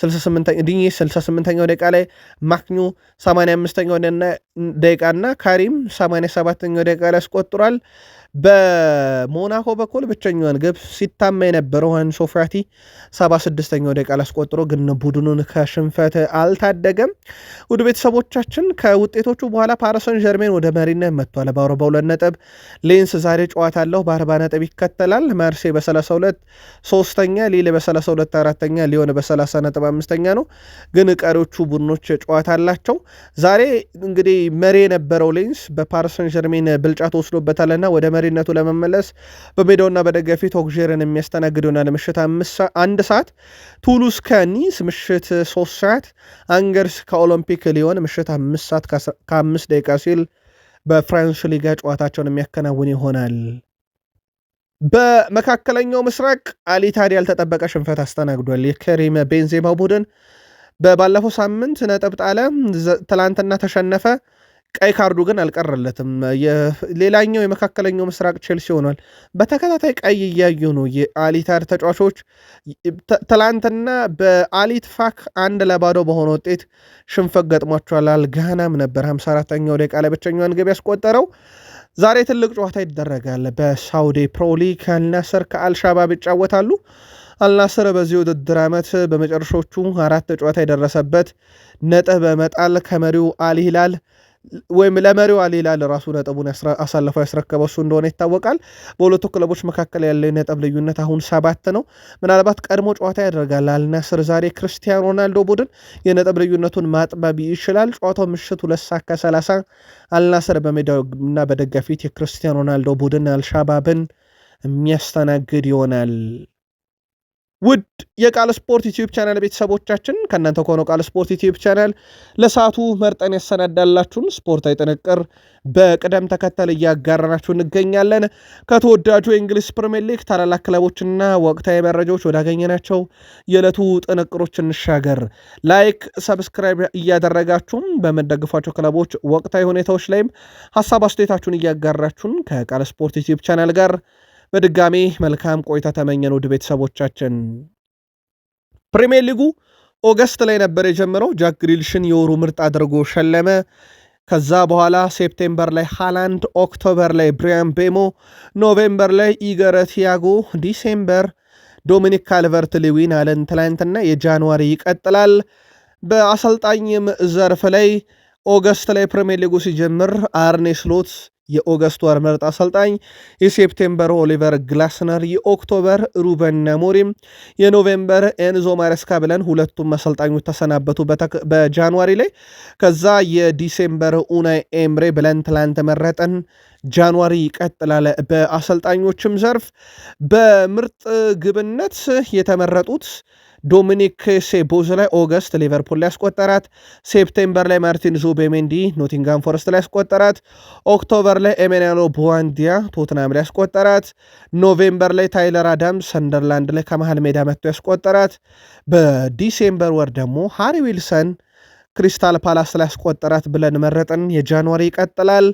68ኛው ደቂቃ ላይ፣ ማክኙ 85ኛው ደቂቃና ካሪም 87ኛው ደቂቃ ላይ አስቆጥሯል። በሞናኮ በኩል ብቸኛዋን ግብ ሲታማ የነበረው አንሱ ፋቲ 76ኛው ደቂቃ ላይ አስቆጥሮ ግን ቡድኑን ከሽንፈት አልታደገም። ውድ ቤተሰቦቻችን ከውጤቶቹ በኋላ ፓሪስ ሰን ዠርሜን ወደ መሪነት መጥቷል በ42 ነጥብ። ሌንስ ዛሬ ጨዋታ አለው በ40 ነጥብ ይከተላል። ማርሴይ በ32 ሶስተኛ፣ ሊል በ32 አራተኛ፣ ሊዮን በ30 ነጥብ አምስተኛ ነው። ግን ቀሪዎቹ ቡድኖች ጨዋታ አላቸው። ዛሬ እንግዲህ መሪ የነበረው ሌንስ በፓሪስ ሰን ዠርሜን ብልጫ ተወስዶበታልና ወደ መሪነቱ ለመመለስ በሜዳውና በደጋፊ ኦግዤርን የሚያስተናግድ ይሆናል። ምሽት 1 ሰዓት፣ ቱሉስ ከኒስ ምሽት 3 ሰዓት፣ አንገርስ ከኦሎምፒክ ሊዮን ምሽት 5 ሰዓት ከ5 ደቂቃ ሲል በፍራንስ ሊጋ ጨዋታቸውን የሚያከናውን ይሆናል። በመካከለኛው ምስራቅ አልኢታድ ያልተጠበቀ ሽንፈት አስተናግዷል። የከሪም ቤንዜማ ቡድን በባለፈው ሳምንት ነጥብ ጣለ፣ ትላንትና ተሸነፈ። ቀይ ካርዱ ግን አልቀረለትም። ሌላኛው የመካከለኛው ምስራቅ ቼልሲ ሆኗል። በተከታታይ ቀይ እያዩ ነው የአልኢታድ ተጫዋቾች። ትላንትና በአሊትፋክ 1-0 በሆነ ውጤት ሽንፈት ገጥሟቸዋል። አልጋናም ነበር 54ኛው ደቂቃ ላይ ብቸኛዋን ግብ ያስቆጠረው። ዛሬ ትልቅ ጨዋታ ይደረጋል በሳውዲ ፕሮ ሊግ። አልናስር ከአልሻባብ ይጫወታሉ። አልናስር በዚህ ውድድር ዓመት በመጨረሻዎቹ 4 ጨዋታ የደረሰበት ነጥብ በመጣል ከመሪው አልሂላል ወይም ለመሪው አልሂላል ራሱ ነጥቡን አሳልፈው ያስረከበው እሱ እንደሆነ ይታወቃል። በሁለቱ ክለቦች መካከል ያለው የነጥብ ልዩነት አሁን 7 ነው። ምናልባት ቀድሞ ጨዋታ ያደርጋል አልናስር ዛሬ። ክርስቲያኖ ሮናልዶ ቡድን የነጥብ ልዩነቱን ማጥበብ ይችላል። ጨዋታው ምሽት 2:30 አልናስር በሜዳውና በደጋፊት የክርስቲያኖ ሮናልዶ ቡድን አልሻባብን የሚያስተናግድ ይሆናል። ውድ የቃል ስፖርት ዩቲዩብ ቻናል ቤተሰቦቻችን ከእናንተ ከሆነው ቃል ስፖርት ዩቲዩብ ቻናል ለሰዓቱ መርጠን ያሰናዳላችሁን ስፖርታዊ ጥንቅር በቅደም ተከተል እያጋራናችሁ እንገኛለን። ከተወዳጁ የእንግሊዝ ፕሪሚየር ሊግ ታላላቅ ክለቦችና ወቅታዊ መረጃዎች ወዳገኘናቸው የዕለቱ ጥንቅሮች እንሻገር። ላይክ፣ ሰብስክራይብ እያደረጋችሁም በመደግፏቸው ክለቦች ወቅታዊ ሁኔታዎች ላይም ሀሳብ አስተያየታችሁን እያጋራችሁን ከቃል ስፖርት ዩቲዩብ ቻናል ጋር በድጋሜ መልካም ቆይታ ተመኘን። ውድ ቤተሰቦቻችን ፕሪሚየር ሊጉ ኦገስት ላይ ነበር የጀመረው። ጃክ ግሪሊሽን የወሩ ምርጥ አድርጎ ሸለመ። ከዛ በኋላ ሴፕቴምበር ላይ ሃላንድ፣ ኦክቶበር ላይ ብሪያን ቤሞ፣ ኖቬምበር ላይ ኢገር ቲያጎ፣ ዲሴምበር ዶሚኒክ ካልቨርት ሊዊን አለን። ትላንትና የጃንዋሪ ይቀጥላል። በአሰልጣኝም ዘርፍ ላይ ኦገስት ላይ ፕሪሚየር ሊጉ ሲጀምር አርኔ ስሎት የኦገስት ወር ምርጥ አሰልጣኝ፣ የሴፕቴምበር ኦሊቨር ግላስነር፣ የኦክቶበር ሩበን አሞሪም፣ የኖቬምበር ኤንዞ ማሬስካ ብለን ሁለቱም አሰልጣኞች ተሰናበቱ በጃንዋሪ ላይ። ከዛ የዲሴምበር ኡናይ ኤምሬ ብለን ትላንት መረጠን። ጃንዋሪ ይቀጥላል። በአሰልጣኞችም ዘርፍ በምርጥ ግብነት የተመረጡት ዶሚኒክ ሶቦስላይ ኦገስት ሊቨርፑል ላይ ያስቆጠራት፣ ሴፕቴምበር ላይ ማርቲን ዙቤሜንዲ ኖቲንጋም ፎረስት ላይ ያስቆጠራት፣ ኦክቶበር ላይ ኤሜሊያኖ ቡዋንዲያ ቶትናም ላይ ያስቆጠራት፣ ኖቬምበር ላይ ታይለር አዳምስ ሰንደርላንድ ላይ ከመሃል ሜዳ መጥቶ ያስቆጠራት፣ በዲሴምበር ወር ደግሞ ሃሪ ዊልሰን ክሪስታል ፓላስ ላይ ያስቆጠራት ብለን መረጥን። የጃንዋሪ ይቀጥላል።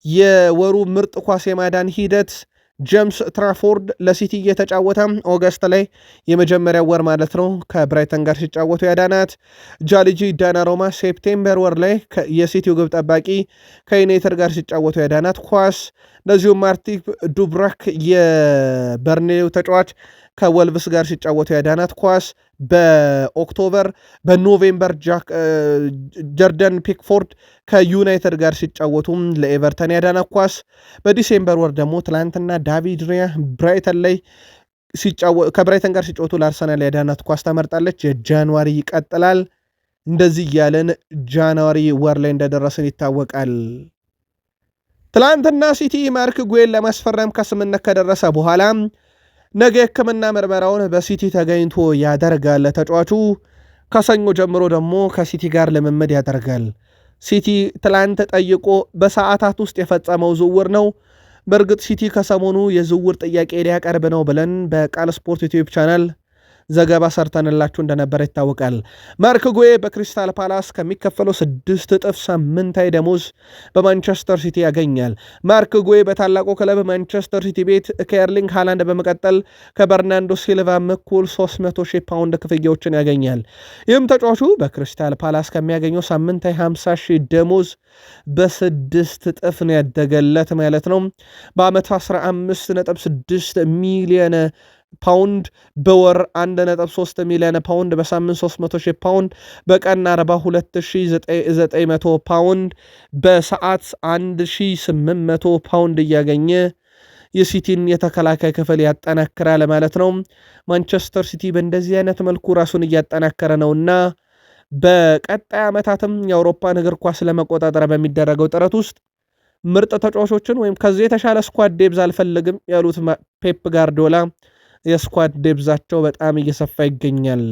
የወሩ ምርጥ ኳስ የማዳን ሂደት ጄምስ ትራፎርድ ለሲቲ እየተጫወተ ኦገስት ላይ የመጀመሪያው ወር ማለት ነው ከብራይተን ጋር ሲጫወቱ ያዳናት። ጃልጂ ዳናሮማ ሴፕቴምበር ወር ላይ የሲቲው ግብ ጠባቂ ከዩናይትድ ጋር ሲጫወቱ ያዳናት ኳስ። እንደዚሁም ማርቲን ዱብራክ የበርኔው ተጫዋች ከወልቭስ ጋር ሲጫወቱ ያዳናት ኳስ። በኦክቶበር በኖቬምበር ጀርደን ፒክፎርድ ከዩናይትድ ጋር ሲጫወቱም ለኤቨርተን ያዳናት ኳስ። በዲሴምበር ወር ደግሞ ትላንትና ዳቪድ ሪያ ብራይተን ላይ ከብራይተን ጋር ሲጫወቱ ለአርሰናል ያዳናት ኳስ ተመርጣለች። የጃንዋሪ ይቀጥላል። እንደዚህ እያለን ጃንዋሪ ወር ላይ እንደደረስን ይታወቃል። ትላንትና ሲቲ ማርክ ጉዌን ለማስፈረም ከስምነት ከደረሰ በኋላ ነገ የሕክምና ምርመራውን በሲቲ ተገኝቶ ያደርጋል። ተጫዋቹ ከሰኞ ጀምሮ ደግሞ ከሲቲ ጋር ልምምድ ያደርጋል። ሲቲ ትላንት ጠይቆ በሰዓታት ውስጥ የፈጸመው ዝውውር ነው። በእርግጥ ሲቲ ከሰሞኑ የዝውውር ጥያቄ ሊያቀርብ ነው ብለን በቃል ስፖርት ዩቲዩብ ቻናል ዘገባ ሰርተንላችሁ እንደነበረ ይታወቃል። ማርክ ጉዌ በክሪስታል ፓላስ ከሚከፈለው 6 እጥፍ ሳምንታዊ ደሞዝ በማንቸስተር ሲቲ ያገኛል። ማርክ ጉዌ በታላቁ ክለብ ማንቸስተር ሲቲ ቤት ከኤርሊንግ ሃላንድ በመቀጠል ከበርናንዶ ሲልቫ እኩል 300,000 ፓውንድ ክፍያዎችን ያገኛል። ይህም ተጫዋቹ በክሪስታል ፓላስ ከሚያገኘው ሳምንታዊ 50,000 ደሞዝ በ6 እጥፍ ነው ያደገለት ማለት ነው። በዓመት 15.6 ሚሊዮን ፓውንድ፣ በወር 1.3 ሚሊዮን ፓውንድ፣ በሳምንት 300,000 ፓውንድ፣ በቀን 42,900 ፓውንድ፣ በሰዓት 1,800 ፓውንድ እያገኘ የሲቲን የተከላካይ ክፍል ያጠናክራል ማለት ነው። ማንቸስተር ሲቲ በእንደዚህ አይነት መልኩ ራሱን እያጠናከረ ነውና በቀጣይ ዓመታትም የአውሮፓን እግር ኳስ ለመቆጣጠር በሚደረገው ጥረት ውስጥ ምርጥ ተጫዋቾችን ወይም ከዚህ የተሻለ ስኳድ ዴብዝ አልፈልግም ያሉት ፔፕ ጋርዲዮላ የስኳድ ዴብዛቸው በጣም እየሰፋ ይገኛል።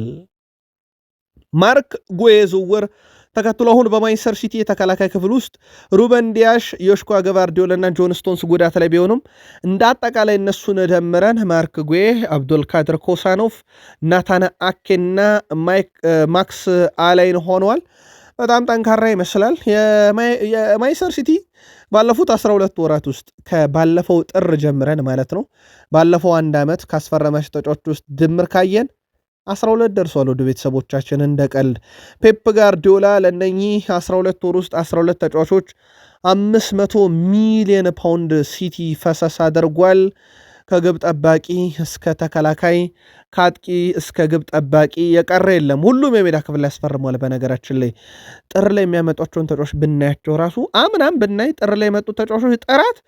ማርክ ጉዌ ዝውውር ተከትሎ አሁን በማንቸስተር ሲቲ የተከላካይ ክፍል ውስጥ ሩበን ዲያሽ፣ ዮሽኳ ግቫርዲዮል እና ጆን ስቶንስ ጉዳት ላይ ቢሆኑም እንደ አጠቃላይ እነሱን ደምረን ማርክ ጉዌ፣ አብዱልካድር ኮሳኖፍ፣ ናታን አኬና ማክስ አላይን ሆነዋል። በጣም ጠንካራ ይመስላል። የማንቸስተር ሲቲ ባለፉት 12 ወራት ውስጥ ከባለፈው ጥር ጀምረን ማለት ነው ባለፈው አንድ ዓመት ካስፈረማቸው ተጫዋቾች ውስጥ ድምር ካየን 12 ደርሷል። ወደ ቤተሰቦቻችን እንደ ቀልድ ፔፕ ጋርዲዮላ ለነኚህ 12 ወር ውስጥ 12 ተጫዋቾች 500 ሚሊዮን ፓውንድ ሲቲ ፈሰስ አድርጓል። ከግብ ጠባቂ እስከ ተከላካይ፣ ከአጥቂ እስከ ግብ ጠባቂ የቀረ የለም። ሁሉም የሜዳ ክፍል ያስፈርሟል። በነገራችን ላይ ጥር ላይ የሚያመጧቸውን ተጫዋቾች ብናያቸው ራሱ አምናም ብናይ ጥር ላይ የመጡት ተጫዋቾች ጥራት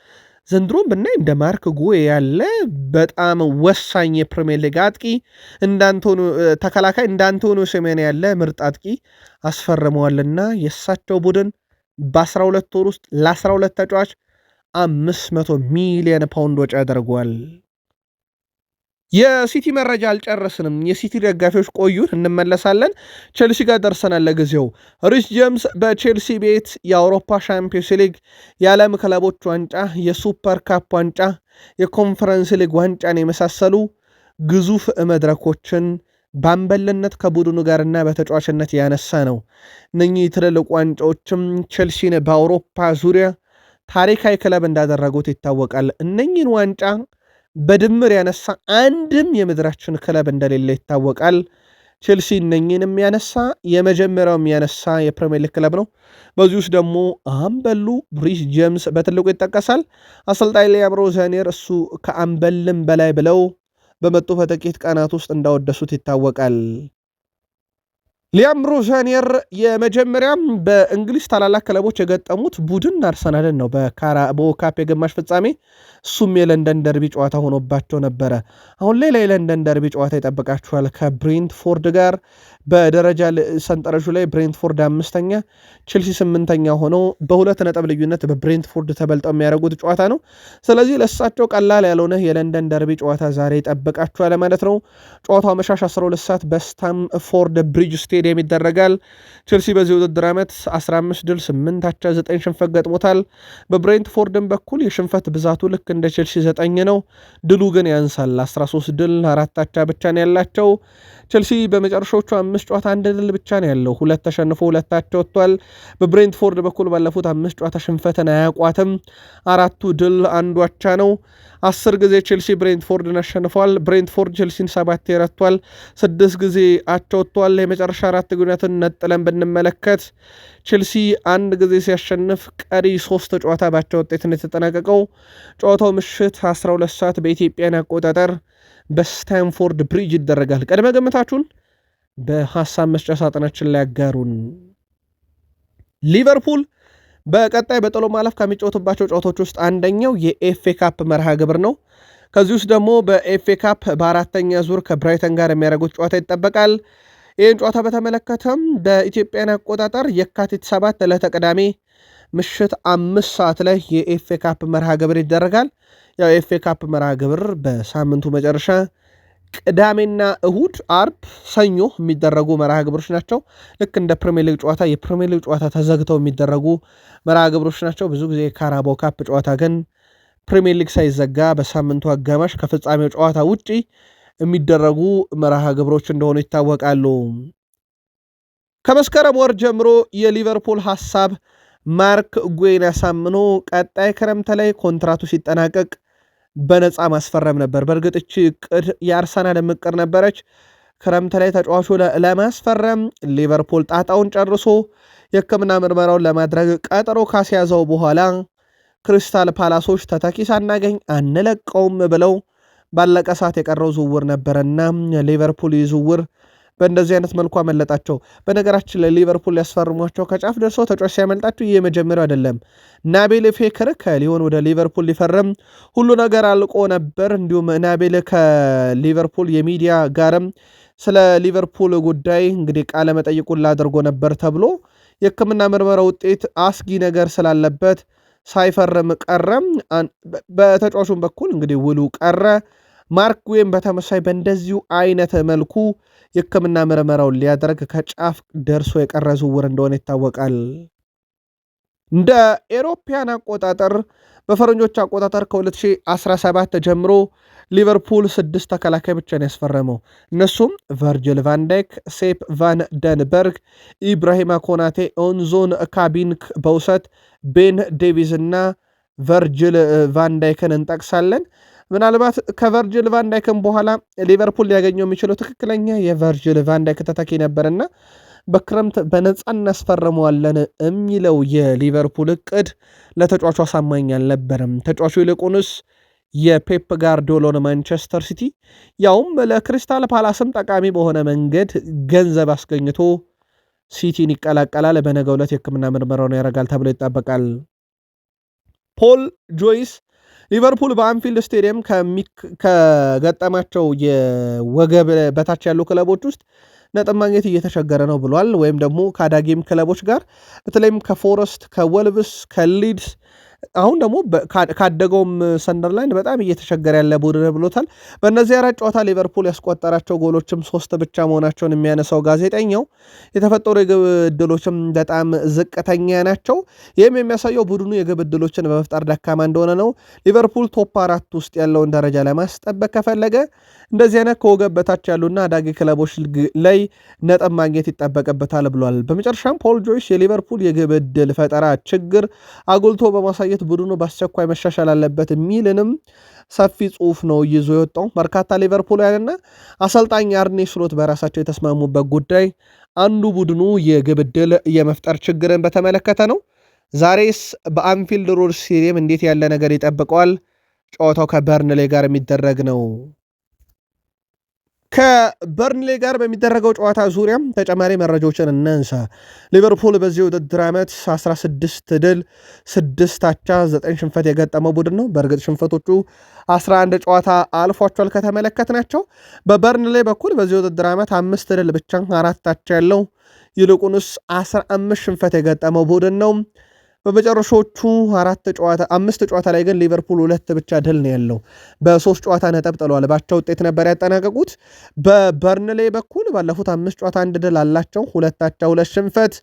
ዘንድሮም ብናይ እንደ ማርክ ጉዌ ያለ በጣም ወሳኝ የፕሪሚየር ሊግ አጥቂ ተከላካይ እንደ አንቶኒዮ ሴሜንዮ ያለ ምርጥ አጥቂ አስፈርመዋልና የእሳቸው ቡድን በ12 ወር ውስጥ ለ12 ተጫዋች 500 ሚሊዮን ፓውንድ ወጪ ያደርጓል። የሲቲ መረጃ አልጨረስንም። የሲቲ ደጋፊዎች ቆዩን፣ እንመለሳለን። ቼልሲ ጋር ደርሰናል። ለጊዜው ሪስ ጄምስ በቼልሲ ቤት የአውሮፓ ሻምፒዮንስ ሊግ፣ የዓለም ክለቦች ዋንጫ፣ የሱፐር ካፕ ዋንጫ፣ የኮንፈረንስ ሊግ ዋንጫን የመሳሰሉ ግዙፍ መድረኮችን በአምበልነት ከቡድኑ ጋርና በተጫዋችነት ያነሳ ነው። እነኚህ ትልልቅ ዋንጫዎችም ቼልሲን በአውሮፓ ዙሪያ ታሪካዊ ክለብ እንዳደረጉት ይታወቃል። እነኚህን ዋንጫ በድምር ያነሳ አንድም የምድራችን ክለብ እንደሌለ ይታወቃል። ቼልሲ እነኚህንም ያነሳ የመጀመሪያውም ያነሳ የፕሪሚየር ሊግ ክለብ ነው። በዚህ ውስጥ ደግሞ አምበሉ ሪስ ጄምስ በትልቁ ይጠቀሳል። አሰልጣኝ ሊያም ሮዘኒየር እሱ ከአምበልም በላይ ብለው በመጡ በጥቂት ቀናት ውስጥ እንዳወደሱት ይታወቃል። ሊያም ሮዘኒየር የመጀመሪያም በእንግሊዝ ታላላቅ ክለቦች የገጠሙት ቡድን አርሰናልን ነው። በካራባኦ ካፕ የግማሽ ፍጻሜ እሱም የለንደን ደርቢ ጨዋታ ሆኖባቸው ነበረ። አሁን ሌላ የለንደን ደርቢ ጨዋታ ይጠብቃችኋል ከብሬንትፎርድ ጋር። በደረጃ ሰንጠረዡ ላይ ብሬንትፎርድ 5ኛ ቼልሲ 8ኛ ሆነው በሁለት ነጥብ ልዩነት በብሬንትፎርድ ተበልጠው የሚያደርጉት ጨዋታ ነው። ስለዚህ ለእሳቸው ቀላል ያልሆነ የለንደን ደርቢ ጨዋታ ዛሬ ይጠብቃቸዋል ማለት ነው። ጨዋታው አመሻሽ 12 ሰዓት በስታምፎርድ ብሪጅ ስቴዲየም ይደረጋል። ቼልሲ በዚህ ውድድር ዓመት 15 ድል 8 አቻ 9 ሽንፈት ገጥሞታል። በብሬንትፎርድም በኩል የሽንፈት ብዛቱ ልክ እንደ ቼልሲ 9 ነው። ድሉ ግን ያንሳል። 13 ድል 4 አቻ ብቻ ነው ያላቸው። ቼልሲ በመጨረሻዎቹ 5 ጨዋታ 1 ድል ብቻ ነው ያለው። 2 ተሸንፎ 2 አቻ ወጥቷል። በብሬንትፎርድ በኩል ባለፉት 5 ጨዋታ ሽንፈትን አያቋትም። 4ቱ ድል 1 አቻ ነው። 10 ጊዜ ቼልሲ ብሬንትፎርድን አሸንፏል። ብሬንትፎርድ ቼልሲን 7 ረቷል። 6 ጊዜ አቻ ወጥቷል። የመጨረሻ 4 ግንኙነትን ነጥለን ብንመለከት ቼልሲ 1 ጊዜ ሲያሸንፍ ቀሪ 3 ጨዋታ ባቻ ውጤት ነው የተጠናቀቀው። ጨዋታው ምሽት 12 ሰዓት በኢትዮጵያን አቆጣጠር በስታንፎርድ ብሪጅ ይደረጋል። ቀድመ ገምታችሁን በሐሳብ መስጫ ሳጥናችን ላይ ያጋሩን። ሊቨርፑል በቀጣይ በጥሎ ማለፍ ከሚጫወቱባቸው ጨዋታዎች ውስጥ አንደኛው የኤፍኤ ካፕ መርሃ ግብር ነው። ከዚህ ውስጥ ደግሞ በኤፍኤ ካፕ በአራተኛ ዙር ከብራይተን ጋር የሚያደርጉት ጨዋታ ይጠበቃል። ይህን ጨዋታ በተመለከተም በኢትዮጵያን አቆጣጠር የካቲት 7 ዕለተ ቅዳሜ ምሽት 5 ሰዓት ላይ የኤፍኤ ካፕ መርሃ ግብር ይደረጋል። ያው የኤፍኤ ካፕ መርሃ ግብር በሳምንቱ መጨረሻ ቅዳሜና እሁድ፣ አርብ፣ ሰኞ የሚደረጉ መርሃ ግብሮች ናቸው። ልክ እንደ ፕሪሚየር ሊግ ጨዋታ የፕሪሚየር ሊግ ጨዋታ ተዘግተው የሚደረጉ መርሃ ግብሮች ናቸው። ብዙ ጊዜ የካራባው ካፕ ጨዋታ ግን ፕሪሚየር ሊግ ሳይዘጋ በሳምንቱ አጋማሽ ከፍጻሜው ጨዋታ ውጪ የሚደረጉ መርሃ ግብሮች እንደሆኑ ይታወቃሉ። ከመስከረም ወር ጀምሮ የሊቨርፑል ሐሳብ ማርክ ጉዌን ያሳምኖ ቀጣይ ክረምት ላይ ኮንትራቱ ሲጠናቀቅ በነፃ ማስፈረም ነበር። በእርግጥ እቺ እቅድ የአርሰናል እቅድ ነበረች። ክረምት ላይ ተጫዋቹ ለማስፈረም ሊቨርፑል ጣጣውን ጨርሶ የሕክምና ምርመራውን ለማድረግ ቀጠሮ ካስያዘው በኋላ ክሪስታል ፓላሶች ተተኪ ሳናገኝ አንለቀውም ብለው ባለቀ ሰዓት የቀረው ዝውውር ነበረና ሊቨርፑል ዝውውር በእንደዚህ አይነት መልኩ አመለጣቸው። በነገራችን ላይ ሊቨርፑል ሊያስፈርሟቸው ከጫፍ ደርሰው ተጫዋች ሲያመልጣቸው ይህ የመጀመሪያው አይደለም። ናቤል ፌከር ከሊዮን ወደ ሊቨርፑል ሊፈርም ሁሉ ነገር አልቆ ነበር። እንዲሁም ናቤል ከሊቨርፑል የሚዲያ ጋርም ስለ ሊቨርፑል ጉዳይ እንግዲህ ቃለ መጠይቁን ላድርጎ ነበር ተብሎ የሕክምና ምርመራ ውጤት አስጊ ነገር ስላለበት ሳይፈርም ቀረም። በተጫዋቹም በኩል እንግዲህ ውሉ ቀረ። ማርክ ጉዌን በተመሳይ በእንደዚሁ አይነት መልኩ የሕክምና ምርመራውን ሊያደርግ ከጫፍ ደርሶ የቀረ ዝውውር እንደሆነ ይታወቃል። እንደ ኤሮፓያን አቆጣጠር በፈረንጆች አቆጣጠር ከ2017 ጀምሮ ሊቨርፑል 6 ተከላካይ ብቻ ነው ያስፈረመው። እነሱም ቨርጅል ቫንዳይክ፣ ሴፕ ቫን ደንበርግ፣ ኢብራሂማ ኮናቴ፣ ኦንዞን ካቢንክ በውሰት ቤን ዴቪዝ እና ቨርጅል ቫንዳይክን እንጠቅሳለን። ምናልባት ከቨርጅል ቫንዳይክን በኋላ ሊቨርፑል ሊያገኘው የሚችለው ትክክለኛ የቨርጅል ቫንዳይክ ተተኪ ነበርና በክረምት በነፃ እናስፈርመዋለን የሚለው የሊቨርፑል እቅድ ለተጫዋቹ አሳማኝ አልነበረም። ተጫዋቹ ይልቁንስ የፔፕ ጋርዲዮላን ማንቸስተር ሲቲ ያውም ለክሪስታል ፓላስም ጠቃሚ በሆነ መንገድ ገንዘብ አስገኝቶ ሲቲን ይቀላቀላል። በነገው ዕለት የሕክምና ምርመራውን ያደርጋል ተብሎ ይጠበቃል። ፖል ጆይስ ሊቨርፑል በአንፊልድ ስቴዲየም ከገጠማቸው የወገብ በታች ያሉ ክለቦች ውስጥ ነጥብ ማግኘት እየተቸገረ ነው ብሏል። ወይም ደግሞ ከአዳጊም ክለቦች ጋር በተለይም ከፎረስት፣ ከወልቭስ፣ ከሊድስ አሁን ደግሞ ካደገውም ሰንደርላንድ በጣም እየተቸገረ ያለ ቡድን ብሎታል። በእነዚህ 4 ጨዋታ ሊቨርፑል ያስቆጠራቸው ጎሎችም 3 ብቻ መሆናቸውን የሚያነሳው ጋዜጠኛው የተፈጠሩ የግብ ዕድሎችም በጣም ዝቅተኛ ናቸው። ይህም የሚያሳየው ቡድኑ የግብ ዕድሎችን በመፍጠር ደካማ እንደሆነ ነው። ሊቨርፑል ቶፕ 4 ውስጥ ያለውን ደረጃ ለማስጠበቅ ከፈለገ እንደዚህ አይነት ከወገብ በታች ያሉና አዳጊ ክለቦች ላይ ነጥብ ማግኘት ይጠበቅበታል ብሏል። በመጨረሻም ፖል ጆይስ የሊቨርፑል የግብ ዕድል ፈጠራ ችግር አጉልቶ በማሳየት ቡድኑ በአስቸኳይ መሻሻል አለበት የሚልንም ሰፊ ጽሑፍ ነው ይዞ የወጣው። በርካታ ሊቨርፑልያንና አሰልጣኝ አርኔ ስሎት በራሳቸው የተስማሙበት ጉዳይ አንዱ ቡድኑ የግብ ዕድል የመፍጠር ችግርን በተመለከተ ነው። ዛሬስ በአንፊልድ ሮድ ስቴዲየም እንዴት ያለ ነገር ይጠብቀዋል? ጨዋታው ከበርንሌ ጋር የሚደረግ ነው። ከበርንሌ ጋር በሚደረገው ጨዋታ ዙሪያ ተጨማሪ መረጃዎችን እናንሳ። ሊቨርፑል በዚህ ውድድር ዓመት 16 ድል 6 አቻ 9 ሽንፈት የገጠመው ቡድን ነው። በእርግጥ ሽንፈቶቹ 11 ጨዋታ አልፏቸዋል ከተመለከትናቸው። በበርንሌ በኩል በዚህ ውድድር ዓመት 5 ድል ብቻ 4 አቻ ያለው ይልቁንስ 15 ሽንፈት የገጠመው ቡድን ነው። በመጨረሻዎቹ 5 ጨዋታ ላይ ግን ሊቨርፑል 2 ብቻ ድል ነው ያለው። በ3 ጨዋታ ነጥብ ጥለዋል። ባቻ ውጤት ነበር ያጠናቀቁት። በበርንሌ በኩል ባለፉት 5 ጨዋታ 1 ድል አላቸው፣ 2 አቻ 2 ሽንፈት።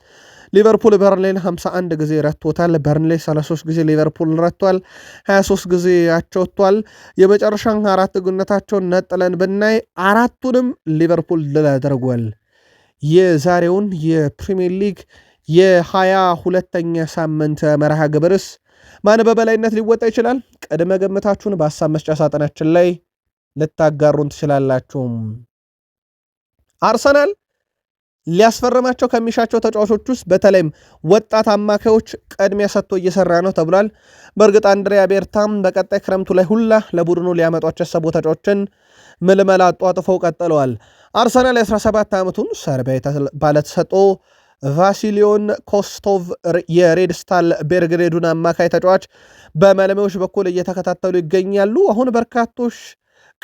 ሊቨርፑል በርንሌን 51 ጊዜ ረቶታል። በርንሌ 33 ጊዜ ሊቨርፑል ረቷል፣ 23 ጊዜ አቻ ወጥቷል። የመጨረሻን 4 ግንኙነታቸውን ነጥለን ብናይ 4ቱንም ሊቨርፑል ድል አድርጓል። የዛሬውን የፕሪሚየር ሊግ የ22ኛ ሳምንት መርሃ ግብርስ ማን በበላይነት ሊወጣ ይችላል? ቅድመ ግምታችሁን በሀሳብ መስጫ ሳጥናችን ላይ ልታጋሩን ትችላላችሁ። አርሰናል ሊያስፈርማቸው ከሚሻቸው ተጫዋቾች ውስጥ በተለይም ወጣት አማካዮች ቅድሚያ ሰጥቶ እየሰራ ነው ተብሏል። በእርግጥ አንድሪያ ቤርታም በቀጣይ ክረምቱ ላይ ሁላ ለቡድኑ ሊያመጧቸው ያሰቡ ተጫዋቾችን ምልመላ አጧጥፈው ቀጥለዋል። አርሰናል የ17 ዓመቱን ሰርቢያ ባለተሰጥኦ ቫሲሊዮን ኮስቶቭ የሬድ ስታር ቤልግሬዱን አማካይ ተጫዋች በመለሜዎች በኩል እየተከታተሉ ይገኛሉ። አሁን በርካቶች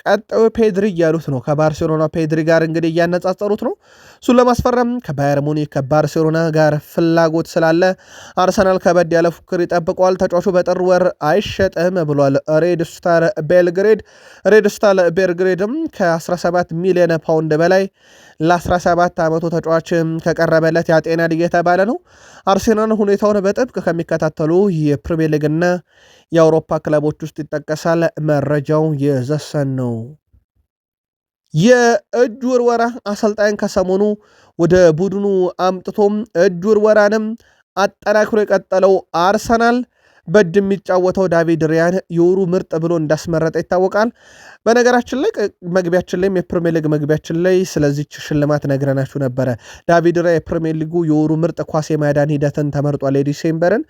ቀጣዩ ፔድሪ እያሉት ነው። ከባርሴሎና ፔድሪ ጋር እንግዲህ እያነጻጸሩት ነው። እሱን ለማስፈረም ከባየር ሙኒክ ከባርሴሎና ጋር ፍላጎት ስላለ አርሰናል ከበድ ያለ ፉክር ይጠብቀዋል። ተጫዋቹ በጥር ወር አይሸጥም ብሏል ሬድ ስታር ቤልግሬድ። ሬድ ስታር ቤልግሬድም ከ17 ሚሊዮን ፓውንድ በላይ ለ17 ዓመቱ ተጫዋች ከቀረበለት ያጤናል እየተባለ ነው። አርሴናል ሁኔታውን በጥብቅ ከሚከታተሉ የፕሪሚየር ሊግና የአውሮፓ ክለቦች ውስጥ ይጠቀሳል። መረጃው የዘሰን ነው። የእጅ ውርወራ አሰልጣኝ ከሰሞኑ ወደ ቡድኑ አምጥቶም እጅ ውርወራንም አጠናክሮ የቀጠለው አርሰናል በእጅ የሚጫወተው ዳቪድ ሪያን የወሩ ምርጥ ብሎ እንዳስመረጠ ይታወቃል። በነገራችን ላይ መግቢያችን ላይ የፕሪሚየር ሊግ መግቢያችን ላይ ስለዚች ሽልማት ነግረናችሁ ነበረ። ዳቪድ ሪያ የፕሪሚየር ሊጉ የወሩ ምርጥ ኳስ የማዳን ሂደትን ተመርጧል። የዲሴምበርን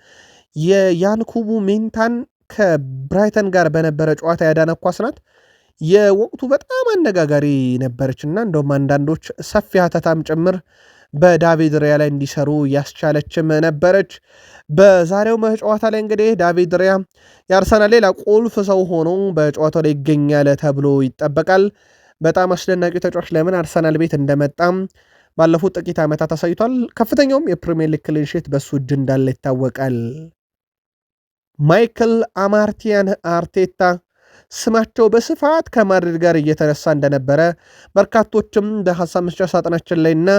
የያንኩቡ ሜንታን ከብራይተን ጋር በነበረ ጨዋታ ያዳነ ኳስ ናት። የወቅቱ በጣም አነጋጋሪ ነበረች እና እንደውም አንዳንዶች ሰፊ ሀተታም ጭምር በዳቪድ ሪያ ላይ እንዲሰሩ ያስቻለችም ነበረች። በዛሬው ጨዋታ ላይ እንግዲህ ዳቪድ ሪያ የአርሰናል ሌላ ቁልፍ ሰው ሆኖ በጨዋታው ላይ ይገኛል ተብሎ ይጠበቃል። በጣም አስደናቂ ተጫዋች ለምን አርሰናል ቤት እንደመጣም ባለፉት ጥቂት ዓመታት አሳይቷል። ከፍተኛውም የፕሪሚየር ሊግ ክሊን ሺት በሱ እጅ እንዳለ ይታወቃል። ማይክል አማርቲያን አርቴታ ስማቸው በስፋት ከማድሪድ ጋር እየተነሳ እንደነበረ በርካቶችም በሀሳብ መስጫ ሳጥናችን ላይና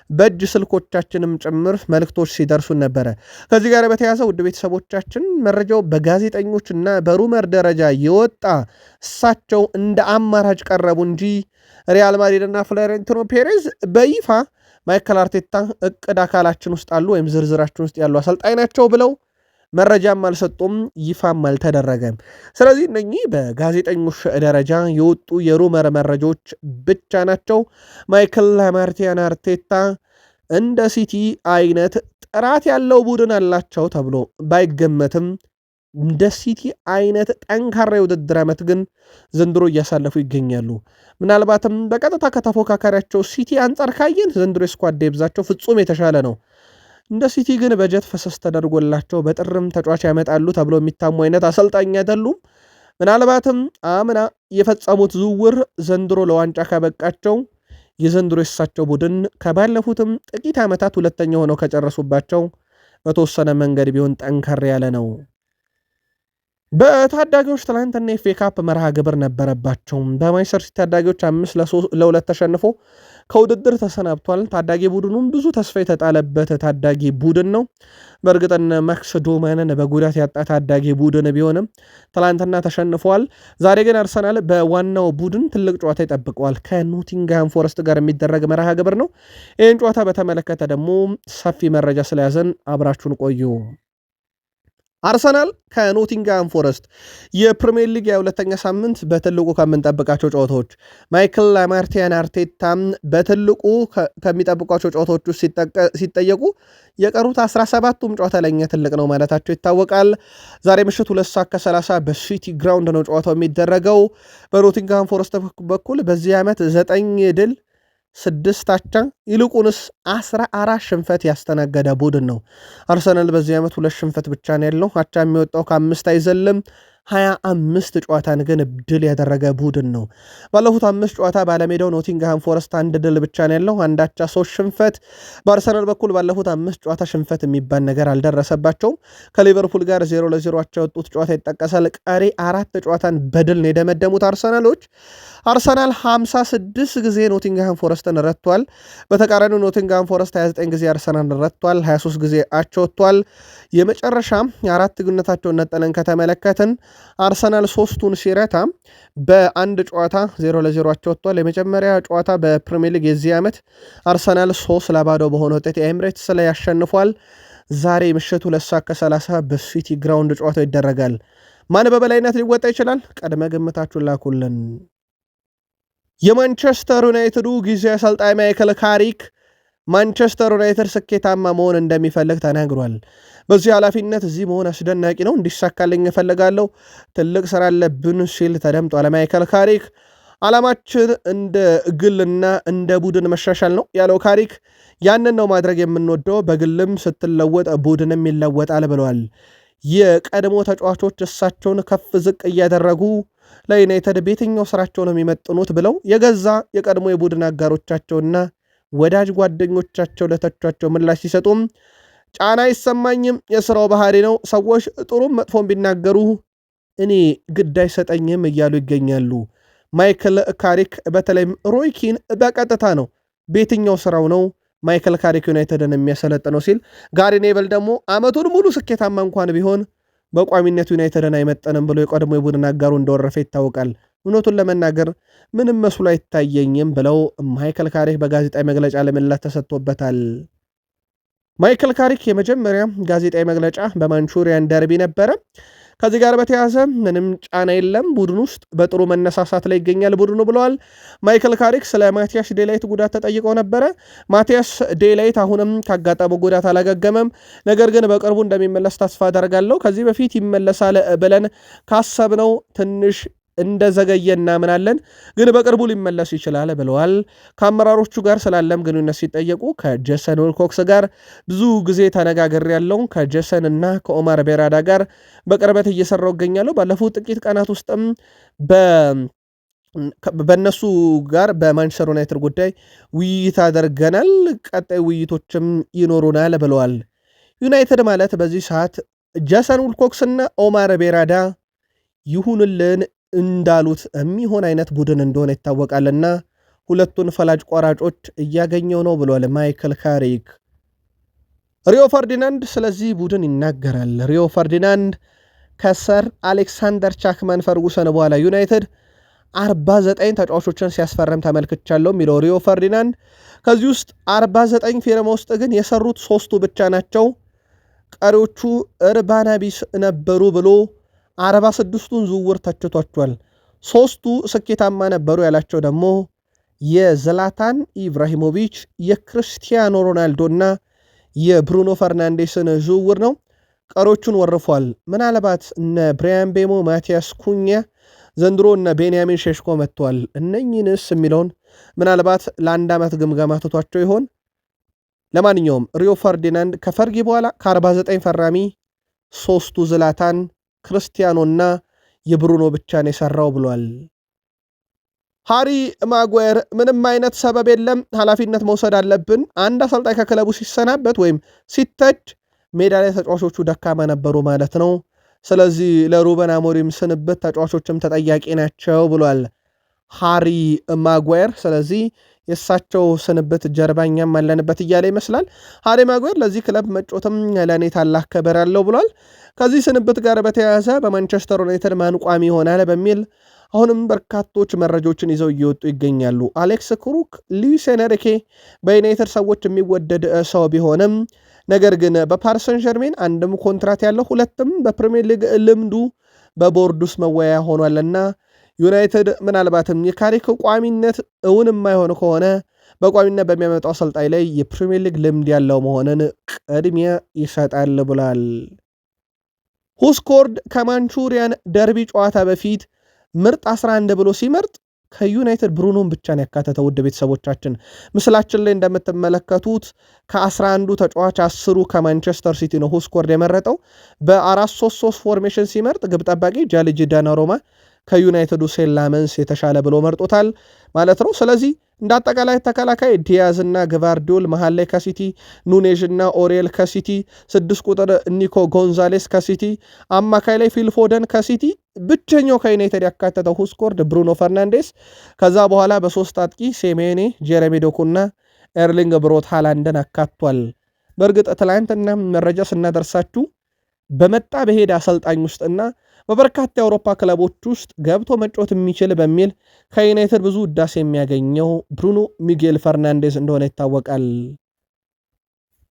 በእጅ ስልኮቻችንም ጭምር መልእክቶች ሲደርሱን ነበረ። ከዚህ ጋር በተያያዘ ውድ ቤተሰቦቻችን መረጃው በጋዜጠኞችና በሩመር ደረጃ የወጣ እሳቸው እንደ አማራጭ ቀረቡ እንጂ ሪያል ማድሪድና ፍሎሬንቲኖ ፔሬዝ በይፋ ማይክል አርቴታ እቅድ አካላችን ውስጥ አሉ ወይም ዝርዝራችን ውስጥ ያሉ አሰልጣኝ ናቸው ብለው መረጃም አልሰጡም፣ ይፋም አልተደረገም። ስለዚህ እነኚህ በጋዜጠኞች ደረጃ የወጡ የሩመር መረጃዎች ብቻ ናቸው። ማይክል ማርቲያን አርቴታ እንደ ሲቲ አይነት ጥራት ያለው ቡድን አላቸው ተብሎ ባይገመትም እንደ ሲቲ አይነት ጠንካራ የውድድር ዓመት ግን ዘንድሮ እያሳለፉ ይገኛሉ። ምናልባትም በቀጥታ ከተፎካካሪያቸው ሲቲ አንጻር ካየን ዘንድሮ የስኳድ ዴብዛቸው ፍጹም የተሻለ ነው። እንደ ሲቲ ግን በጀት ፈሰስ ተደርጎላቸው በጥርም ተጫዋች ያመጣሉ ተብሎ የሚታሙ አይነት አሰልጣኝ አይደሉም። ምናልባትም አምና የፈጸሙት ዝውውር ዘንድሮ ለዋንጫ ካበቃቸው የዘንድሮ የሳቸው ቡድን ከባለፉትም ጥቂት ዓመታት ሁለተኛ ሆነው ከጨረሱባቸው በተወሰነ መንገድ ቢሆን ጠንከር ያለ ነው። በታዳጊዎች ትላንትና የኤፍኤ ካፕ መርሃ ግብር ነበረባቸው። በማንቸስተር ሲቲ ታዳጊዎች 5-2 ተሸንፎ ከውድድር ተሰናብቷል። ታዳጊ ቡድኑም ብዙ ተስፋ የተጣለበት ታዳጊ ቡድን ነው። በእርግጥን ማክስ ዶማንን በጉዳት ያጣ ታዳጊ ቡድን ቢሆንም ትላንትና ተሸንፈዋል። ዛሬ ግን አርሰናል በዋናው ቡድን ትልቅ ጨዋታ ይጠብቀዋል። ከኖቲንግሃም ፎረስት ጋር የሚደረግ መርሃ ግብር ነው። ይህን ጨዋታ በተመለከተ ደግሞ ሰፊ መረጃ ስለያዘን አብራችሁን ቆዩ። አርሰናል ከኖቲንግሃም ፎረስት የፕሪሚየር ሊግ የሁለተኛ ሳምንት በትልቁ ከምንጠብቃቸው ጨዋታዎች ማይክል ማርቲያን አርቴታም በትልቁ ከሚጠብቋቸው ጨዋታዎች ውስጥ ሲጠየቁ የቀሩት 17ቱም ጨዋታ ለኛ ትልቅ ነው ማለታቸው ይታወቃል። ዛሬ ምሽት 2:30 በሲቲ ግራውንድ ነው ጨዋታው የሚደረገው። በኖቲንግሃም ፎረስት በኩል በዚህ ዓመት 9 ድል 6 አቻ ይልቁንስ 14 ሽንፈት ያስተናገደ ቡድን ነው። አርሰናል በዚህ ዓመት 2 ሽንፈት ብቻ ነው ያለው። አቻ የሚወጣው ከ5 አይዘልም። 25 ጨዋታን ግን ድል ያደረገ ቡድን ነው። ባለፉት 5 ጨዋታ ባለሜዳው ኖቲንግሃም ፎረስት 1 ድል ብቻ ነው ያለው፣ 1 አቻ 3 ሽንፈት። በአርሰናል በኩል ባለፉት 5 ጨዋታ ሽንፈት የሚባል ነገር አልደረሰባቸውም። ከሊቨርፑል ጋር 0-0 አቻ የወጡት ጨዋታ ይጠቀሳል። ቀሪ 4 ጨዋታን በድል ነው የደመደሙት አርሰናሎች። አርሰናል 56 ጊዜ ኖቲንግሃም ፎረስትን ረቷል። በተቃራኒው ኖቲንግሃም ፎረስት 29 ጊዜ አርሰናል ረቷል፣ 23 ጊዜ አቻ ወጥቷል። የመጨረሻ የአራት ግንኙነታቸውን ነጠለን ከተመለከትን አርሰናል 3ቱን ሲረታ በአንድ ጨዋታ 0-0 አቻ ወጥቷል። የመጀመሪያ ጨዋታ በፕሪሚየር ሊግ የዚህ ዓመት አርሰናል 3-0 በሆነ ውጤት የኤምሬትስ ላይ ያሸንፏል። ዛሬ ምሽቱ 2:30 በሲቲ ግራውንድ ጨዋታው ይደረጋል። ማን በበላይነት ሊወጣ ይችላል? ቀድመ ግምታችሁን ላኩልን። የማንቸስተር ዩናይትዱ ጊዜያዊ አሰልጣኝ ማይክል ካሪክ ማንቸስተር ዩናይትድ ስኬታማ መሆን እንደሚፈልግ ተናግሯል። በዚህ ኃላፊነት እዚህ መሆን አስደናቂ ነው፣ እንዲሳካልኝ እፈልጋለሁ፣ ትልቅ ስራ አለብን ሲል ተደምጧል። ማይክል ካሪክ ዓላማችን እንደ ግልና እንደ ቡድን መሻሻል ነው ያለው ካሪክ ያንን ነው ማድረግ የምንወደው፣ በግልም ስትለወጥ ቡድንም ይለወጣል ብለዋል። የቀድሞ ተጫዋቾች እሳቸውን ከፍ ዝቅ እያደረጉ ለዩናይትድ በየትኛው ስራቸው ነው የሚመጥኑት ብለው የገዛ የቀድሞ የቡድን አጋሮቻቸውና ወዳጅ ጓደኞቻቸው ለተቿቸው ምላሽ ሲሰጡም ጫና አይሰማኝም፣ የስራው ባህሪ ነው፣ ሰዎች ጥሩም መጥፎም ቢናገሩ እኔ ግድ አይሰጠኝም እያሉ ይገኛሉ። ማይክል ካሪክ በተለይም ሮይኪን በቀጥታ ነው በየትኛው ስራው ነው ማይክል ካሪክ ዩናይትድን የሚያሰለጥነው ሲል፣ ጋሪ ኔቨል ደግሞ አመቱን ሙሉ ስኬታማ እንኳን ቢሆን በቋሚነት ዩናይትድን አይመጠንም ብሎ የቀድሞ የቡድን አጋሩ እንደወረፈ ይታወቃል። እውነቱን ለመናገር ምንም መስሎ አይታየኝም ብለው ማይክል ካሪክ በጋዜጣዊ መግለጫ ለምላሽ ተሰጥቶበታል። ማይክል ካሪክ የመጀመሪያ ጋዜጣዊ መግለጫ በማንቹሪያን ደርቢ ነበረ። ከዚህ ጋር በተያያዘ ምንም ጫና የለም፣ ቡድን ውስጥ በጥሩ መነሳሳት ላይ ይገኛል ቡድኑ ብለዋል። ማይክል ካሪክ ስለ ማቲያስ ዴላይት ጉዳት ተጠይቀው ነበረ። ማቲያስ ዴላይት አሁንም ካጋጠመው ጉዳት አላገገመም፣ ነገር ግን በቅርቡ እንደሚመለስ ተስፋ አደርጋለሁ። ከዚህ በፊት ይመለሳል ብለን ካሰብነው ትንሽ እንደዘገየ እናምናለን፣ ግን በቅርቡ ሊመለስ ይችላል ብለዋል። ከአመራሮቹ ጋር ስላለም ግንኙነት ሲጠየቁ ከጄሰን ዊልኮክስ ጋር ብዙ ጊዜ ተነጋግሬያለሁ፣ ከጄሰን እና ከኦማር ቤራዳ ጋር በቅርበት እየሰራው ይገኛለሁ። ባለፉት ጥቂት ቀናት ውስጥም በእነሱ ጋር በማንቸስተር ዩናይትድ ጉዳይ ውይይት አደርገናል፣ ቀጣይ ውይይቶችም ይኖሩናል ብለዋል። ዩናይትድ ማለት በዚህ ሰዓት ጄሰን ዊልኮክስ እና ኦማር ቤራዳ ይሁንልን እንዳሉት የሚሆን አይነት ቡድን እንደሆነ ይታወቃልና ሁለቱን ፈላጭ ቆራጮች እያገኘው ነው ብሏል ማይክል ካሪክ። ሪዮ ፈርዲናንድ ስለዚህ ቡድን ይናገራል። ሪዮ ፈርዲናንድ ከሰር አሌክሳንደር ቻክማን ፈርጉሰን በኋላ ዩናይትድ 49 ተጫዋቾችን ሲያስፈርም ተመልክቻለሁ የሚለው ሪዮ ፈርዲናንድ ከዚህ ውስጥ 49 ፊርማ ውስጥ ግን የሰሩት 3ቱ ብቻ ናቸው፣ ቀሪዎቹ እርባና ቢስ ነበሩ ብሎ 46ቱን ዝውውር ተችቷቸዋል። 3ቱ ስኬታማ ነበሩ ያላቸው ደግሞ የዝላታን ኢብራሂሞቪች፣ የክርስቲያኖ ሮናልዶ እና የብሩኖ ፈርናንዴስን ዝውውር ነው። ቀሪዎቹን ወርፏል። ምናልባት እነ ብሪያን ቤሞ፣ ማቲያስ ኩኛ፣ ዘንድሮ እነ ቤንያሚን ሼሽኮ መጥተዋል። እነኝንስ የሚለውን ምናልባት ለአንድ ዓመት ግምገማ ትቷቸው ይሆን? ለማንኛውም ሪዮ ፈርዲናንድ ከፈርጊ በኋላ ከ49 ፈራሚ 3ቱ ዝላታን፣ ክርስቲያኖና የብሩኖ ብቻን የሰራው ብሏል። ሃሪ ማጓየር ምንም አይነት ሰበብ የለም፣ ኃላፊነት መውሰድ አለብን። አንድ አሰልጣኝ ከክለቡ ሲሰናበት ወይም ሲተች ሜዳ ላይ ተጫዋቾቹ ደካማ ነበሩ ማለት ነው። ስለዚህ ለሩበን አሞሪም ስንብት ተጫዋቾችም ተጠያቂ ናቸው ብሏል ሃሪ ማጓየር። ስለዚህ የእሳቸው ስንብት ጀርባኛም አለንበት እያለ ይመስላል። ሃሪ ማጓየር ለዚህ ክለብ መጮትም ለእኔ ታላቅ ክብር አለው ብሏል። ከዚህ ስንብት ጋር በተያያዘ በማንቸስተር ዩናይትድ ማን ቋሚ ይሆናል በሚል አሁንም በርካቶች መረጃዎችን ይዘው እየወጡ ይገኛሉ። አሌክስ ክሩክ፣ ሉዊስ ኤንሪኬ በዩናይትድ ሰዎች የሚወደድ ሰው ቢሆንም ነገር ግን በፓሪስ ሰን ዠርሜን አንድም ኮንትራት ያለው ሁለትም በፕሪሚየር ሊግ ልምዱ በቦርድ ውስጥ መወያያ ሆኗልና ዩናይትድ ምናልባትም የካሪክ ቋሚነት እውን የማይሆን ከሆነ በቋሚነት በሚያመጣው አሰልጣኝ ላይ የፕሪሚየር ሊግ ልምድ ያለው መሆንን ቅድሚያ ይሰጣል ብሏል። ሁስኮርድ ከማንቹሪያን ደርቢ ጨዋታ በፊት ምርጥ 11 ብሎ ሲመርጥ ከዩናይትድ ብሩኖን ብቻ ነው ያካተተው። ውድ ቤተሰቦቻችን ምስላችን ላይ እንደምትመለከቱት ከ11ዱ ተጫዋች 10ሩ ከማንቸስተር ሲቲ ነው ሁስኮርድ የመረጠው። በ4-3-3 ፎርሜሽን ሲመርጥ ግብ ጠባቂ ጃልጂ ዳናሮማ ከዩናይትዱ ሴላመንስ የተሻለ ብሎ መርጦታል ማለት ነው። ስለዚህ እንደ አጠቃላይ ተከላካይ ዲያዝ እና ግቫርዲዮል፣ መሃል ላይ ከሲቲ ኑኔዥ እና ኦሬል ከሲቲ፣ 6 ቁጥር ኒኮ ጎንዛሌስ ከሲቲ፣ አማካይ ላይ ፊልፎደን ከሲቲ፣ ብቸኛው ከዩናይትድ ያካተተው ሁስኮርድ ብሩኖ ፈርናንዴስ። ከዛ በኋላ በሶስት አጥቂ ሴሜኔ፣ ጄሬሚ ዶኩና ኤርሊንግ ብሮት ሃላንድን አካቷል። በእርግጥ ትላንትና መረጃ ስናደርሳችሁ በመጣ በሄድ አሰልጣኝ ውስጥና በበርካታ የአውሮፓ ክለቦች ውስጥ ገብቶ መጫወት የሚችል በሚል ከዩናይትድ ብዙ ውዳሴ የሚያገኘው ብሩኖ ሚጌል ፈርናንዴዝ እንደሆነ ይታወቃል።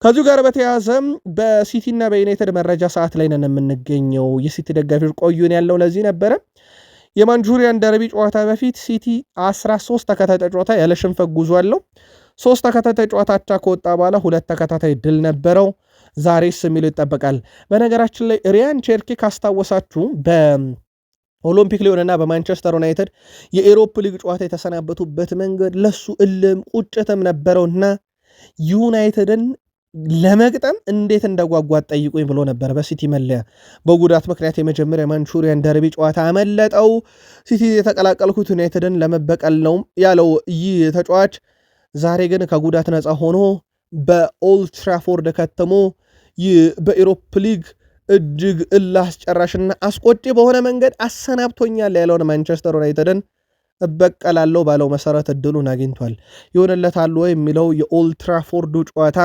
ከዚሁ ጋር በተያያዘ በሲቲና በዩናይትድ መረጃ ሰዓት ላይ ነን የምንገኘው። የሲቲ ደጋፊዎች ቆዩን ያለው ለዚህ ነበረ። የማንቹሪያን ደርቢ ጨዋታ በፊት ሲቲ 13 ተከታታይ ጨዋታ ያለ ሽንፈት ጉዞ አለው። 3 ተከታታይ ጨዋታ አቻ ከወጣ በኋላ 2 ተከታታይ ድል ነበረው። ዛሬስ የሚለው ይጠበቃል። በነገራችን ላይ ሪያን ቼርኪ ካስታወሳችሁ በኦሎምፒክ ሊዮንና በማንቸስተር ዩናይትድ የኤሮፕ ሊግ ጨዋታ የተሰናበቱበት መንገድ ለሱ እልም ቁጭትም ነበረውና ዩናይትድን ለመግጠም እንዴት እንደጓጓት ጠይቁኝ ብሎ ነበር። በሲቲ መለያ በጉዳት ምክንያት የመጀመሪያ የማንቹሪያን ደርቢ ጨዋታ አመለጠው። ሲቲ የተቀላቀልኩት ዩናይትድን ለመበቀል ነው ያለው ይህ ተጫዋች ዛሬ ግን ከጉዳት ነፃ ሆኖ በኦልድ ትራፎርድ ከተሞ በኢሮፕ ሊግ እጅግ እላስጨራሽና አስቆጪ በሆነ መንገድ አሰናብቶኛል ያለውን ማንቸስተር ዩናይትድን እበቀላለሁ ባለው መሰረት እድሉን አግኝቷል። ይሆንለታል ወይ የሚለው የኦልድ ትራፎርዱ ጨዋታ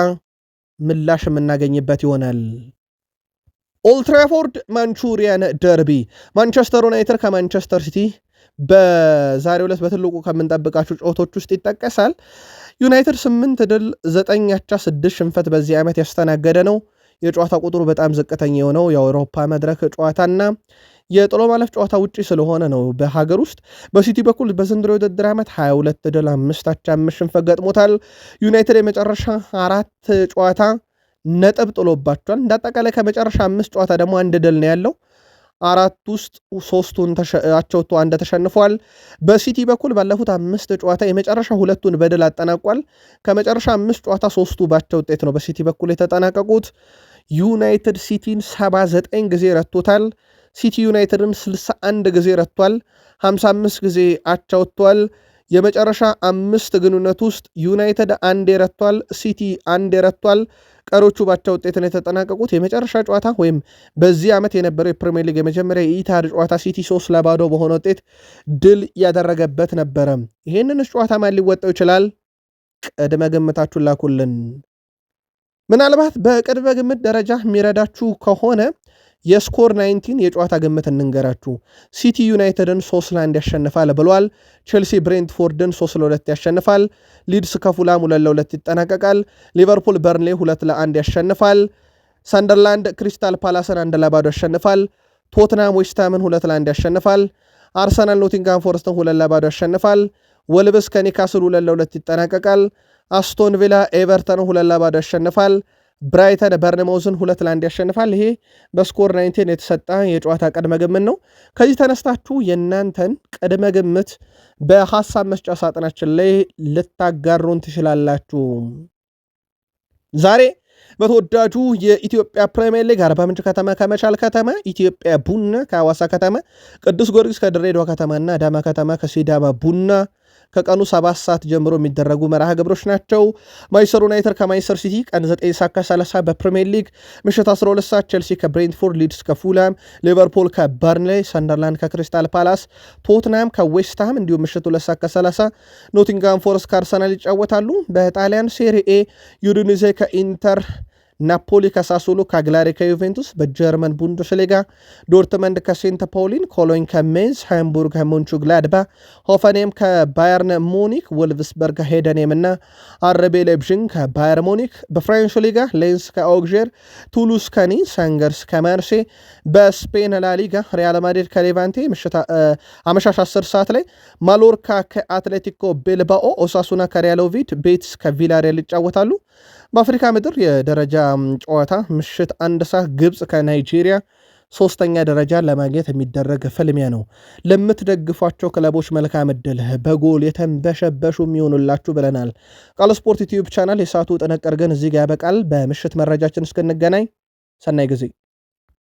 ምላሽ የምናገኝበት ይሆናል። ኦልድ ትራፎርድ ማንቹሪያን ደርቢ ማንቸስተር ዩናይትድ ከማንቸስተር ሲቲ በዛሬው ዕለት በትልቁ ከምንጠብቃቸው ጨዋታዎች ውስጥ ይጠቀሳል። ዩናይትድ 8 ድል 9 አቻ 6 ሽንፈት በዚህ ዓመት ያስተናገደ ነው። የጨዋታ ቁጥሩ በጣም ዝቅተኛ የሆነው የአውሮፓ መድረክ ጨዋታና የጥሎ ማለፍ ጨዋታ ውጪ ስለሆነ ነው። በሀገር ውስጥ በሲቲ በኩል በዘንድሮ የውድድር ዓመት 22 ድል 5 አቻ 5 ሽንፈት ገጥሞታል። ዩናይትድ የመጨረሻ 4 ጨዋታ ነጥብ ጥሎባቸዋል። እንዳጠቃላይ ከመጨረሻ 5 ጨዋታ ደግሞ 1 ድል ነው ያለው። 4 ውስጥ 3ቱን አቻውቶ 1 ተሸንፏል። በሲቲ በኩል ባለፉት 5 ጨዋታ የመጨረሻ 2ቱን በድል አጠናቋል። ከመጨረሻ 5 ጨዋታ 3ቱ ባቻ ውጤት ነው በሲቲ በኩል የተጠናቀቁት። ዩናይትድ ሲቲን 79 ጊዜ ረቶታል። ሲቲ ዩናይትድን 61 ጊዜ ረቷል። 55 ጊዜ አቻውቷል። የመጨረሻ 5 ግንኙነት ውስጥ ዩናይትድ 1 ረቷል፣ ሲቲ 1 ረቷል። ቀሮቹ ባቻ ውጤት ነው የተጠናቀቁት። የመጨረሻ ጨዋታ ወይም በዚህ ዓመት የነበረው የፕሪሚየር ሊግ የመጀመሪያ የኢታድ ጨዋታ ሲቲ 3-0 በሆነ ውጤት ድል ያደረገበት ነበረ። ይህንን ጨዋታ ማን ሊወጣው ይችላል? ቅድመ ግምታችሁን ላኩልን። ምናልባት በቅድመ ግምት ደረጃ የሚረዳችሁ ከሆነ የስኮር 19 የጨዋታ ግምት እንንገራችሁ። ሲቲ ዩናይትድን 3-1 ያሸንፋል ብሏል። ቼልሲ ብሬንትፎርድን 3-2 ያሸንፋል። ሊድስ ከፉላም 2-2 ይጠናቀቃል። ሊቨርፑል በርንሌ 2-1 ያሸንፋል። ሰንደርላንድ ክሪስታል ፓላስን 1-0 ያሸንፋል። ቶትናም ዌስትሃምን 2-1 ያሸንፋል። አርሰናል ኖቲንግሃም ፎረስትን 2-0 ያሸንፋል። ወልብስ ከኒካስል 2-2 ይጠናቀቃል። አስቶን ቪላ ኤቨርተን 2-0 ያሸንፋል። ብራይተን በርንማውዝን 2-1 ያሸንፋል። ይሄ በስኮር 19 የተሰጠ የጨዋታ ቅድመ ግምት ነው። ከዚህ ተነስታችሁ የእናንተን ቅድመ ግምት በሐሳብ መስጫ ሳጥናችን ላይ ልታጋሩን ትችላላችሁ። ዛሬ በተወዳጁ የኢትዮጵያ ፕሪሚየር ሊግ አርባ ምንጭ ከተማ ከመቻል ከተማ፣ ኢትዮጵያ ቡና ከሐዋሳ ከተማ፣ ቅዱስ ጊዮርጊስ ከድሬዳዋ ከተማና አዳማ ከተማ ከሲዳማ ቡና ከቀኑ 7 ሰዓት ጀምሮ የሚደረጉ መርሃ ግብሮች ናቸው። ማንቸስተር ዩናይትድ ከማንቸስተር ሲቲ ቀን 9:30 በፕሪሚየር ሊግ፣ ምሽት 12 ሰዓት ቼልሲ ከብሬንትፎርድ፣ ሊድስ ከፉላም፣ ሊቨርፑል ከበርንሌይ፣ ሰንደርላንድ ከክሪስታል ፓላስ፣ ቶትናም ከዌስትሃም እንዲሁም ምሽት 2:30 ኖቲንግሃም ፎረስት ከአርሰናል ይጫወታሉ። በጣሊያን ሴሪኤ ዩዲኒዜ ከኢንተር ናፖሊ ከሳሱሉ፣ ካግላሪ ከዩቬንቱስ፣ በጀርመን ቡንደስሊጋ ዶርትመንድ ከሴንት ፓውሊን፣ ኮሎኝ ከሜንዝ፣ ሃምቡርግ ከሞንቹ ግላድባ፣ ሆፈኔም ከባየርን ሙኒክ፣ ወልቭስበርግ ሄደኔም እና አርቤ ሌብዥን ከባየር ሙኒክ። በፍራንስ ሊጋ ሌንስ ከኦግዤር፣ ቱሉስ ከኒስ፣ ሳንገርስ ከማርሴ። በስፔን ላሊጋ ሪያል ማድሪድ ከሌቫንቴ አመሻሽ 10 ሰዓት ላይ፣ ማሎርካ ከአትሌቲኮ ቤልባኦ፣ ኦሳሱና ከሪያሎቪድ፣ ቤትስ ከቪላሪያል ይጫወታሉ። በአፍሪካ ምድር የደረጃ ጨዋታ ምሽት 1 ሰዓት ግብፅ ከናይጄሪያ ሶስተኛ ደረጃ ለማግኘት የሚደረግ ፍልሚያ ነው። ለምትደግፏቸው ክለቦች መልካም ዕድል፣ በጎል የተንበሸበሹ የሚሆኑላችሁ ብለናል። ቃል ስፖርት ዩቲዩብ ቻናል የሰዓቱ ጥንቅር ግን እዚህ ጋር ያበቃል። በምሽት መረጃችን እስክንገናኝ ሰናይ ጊዜ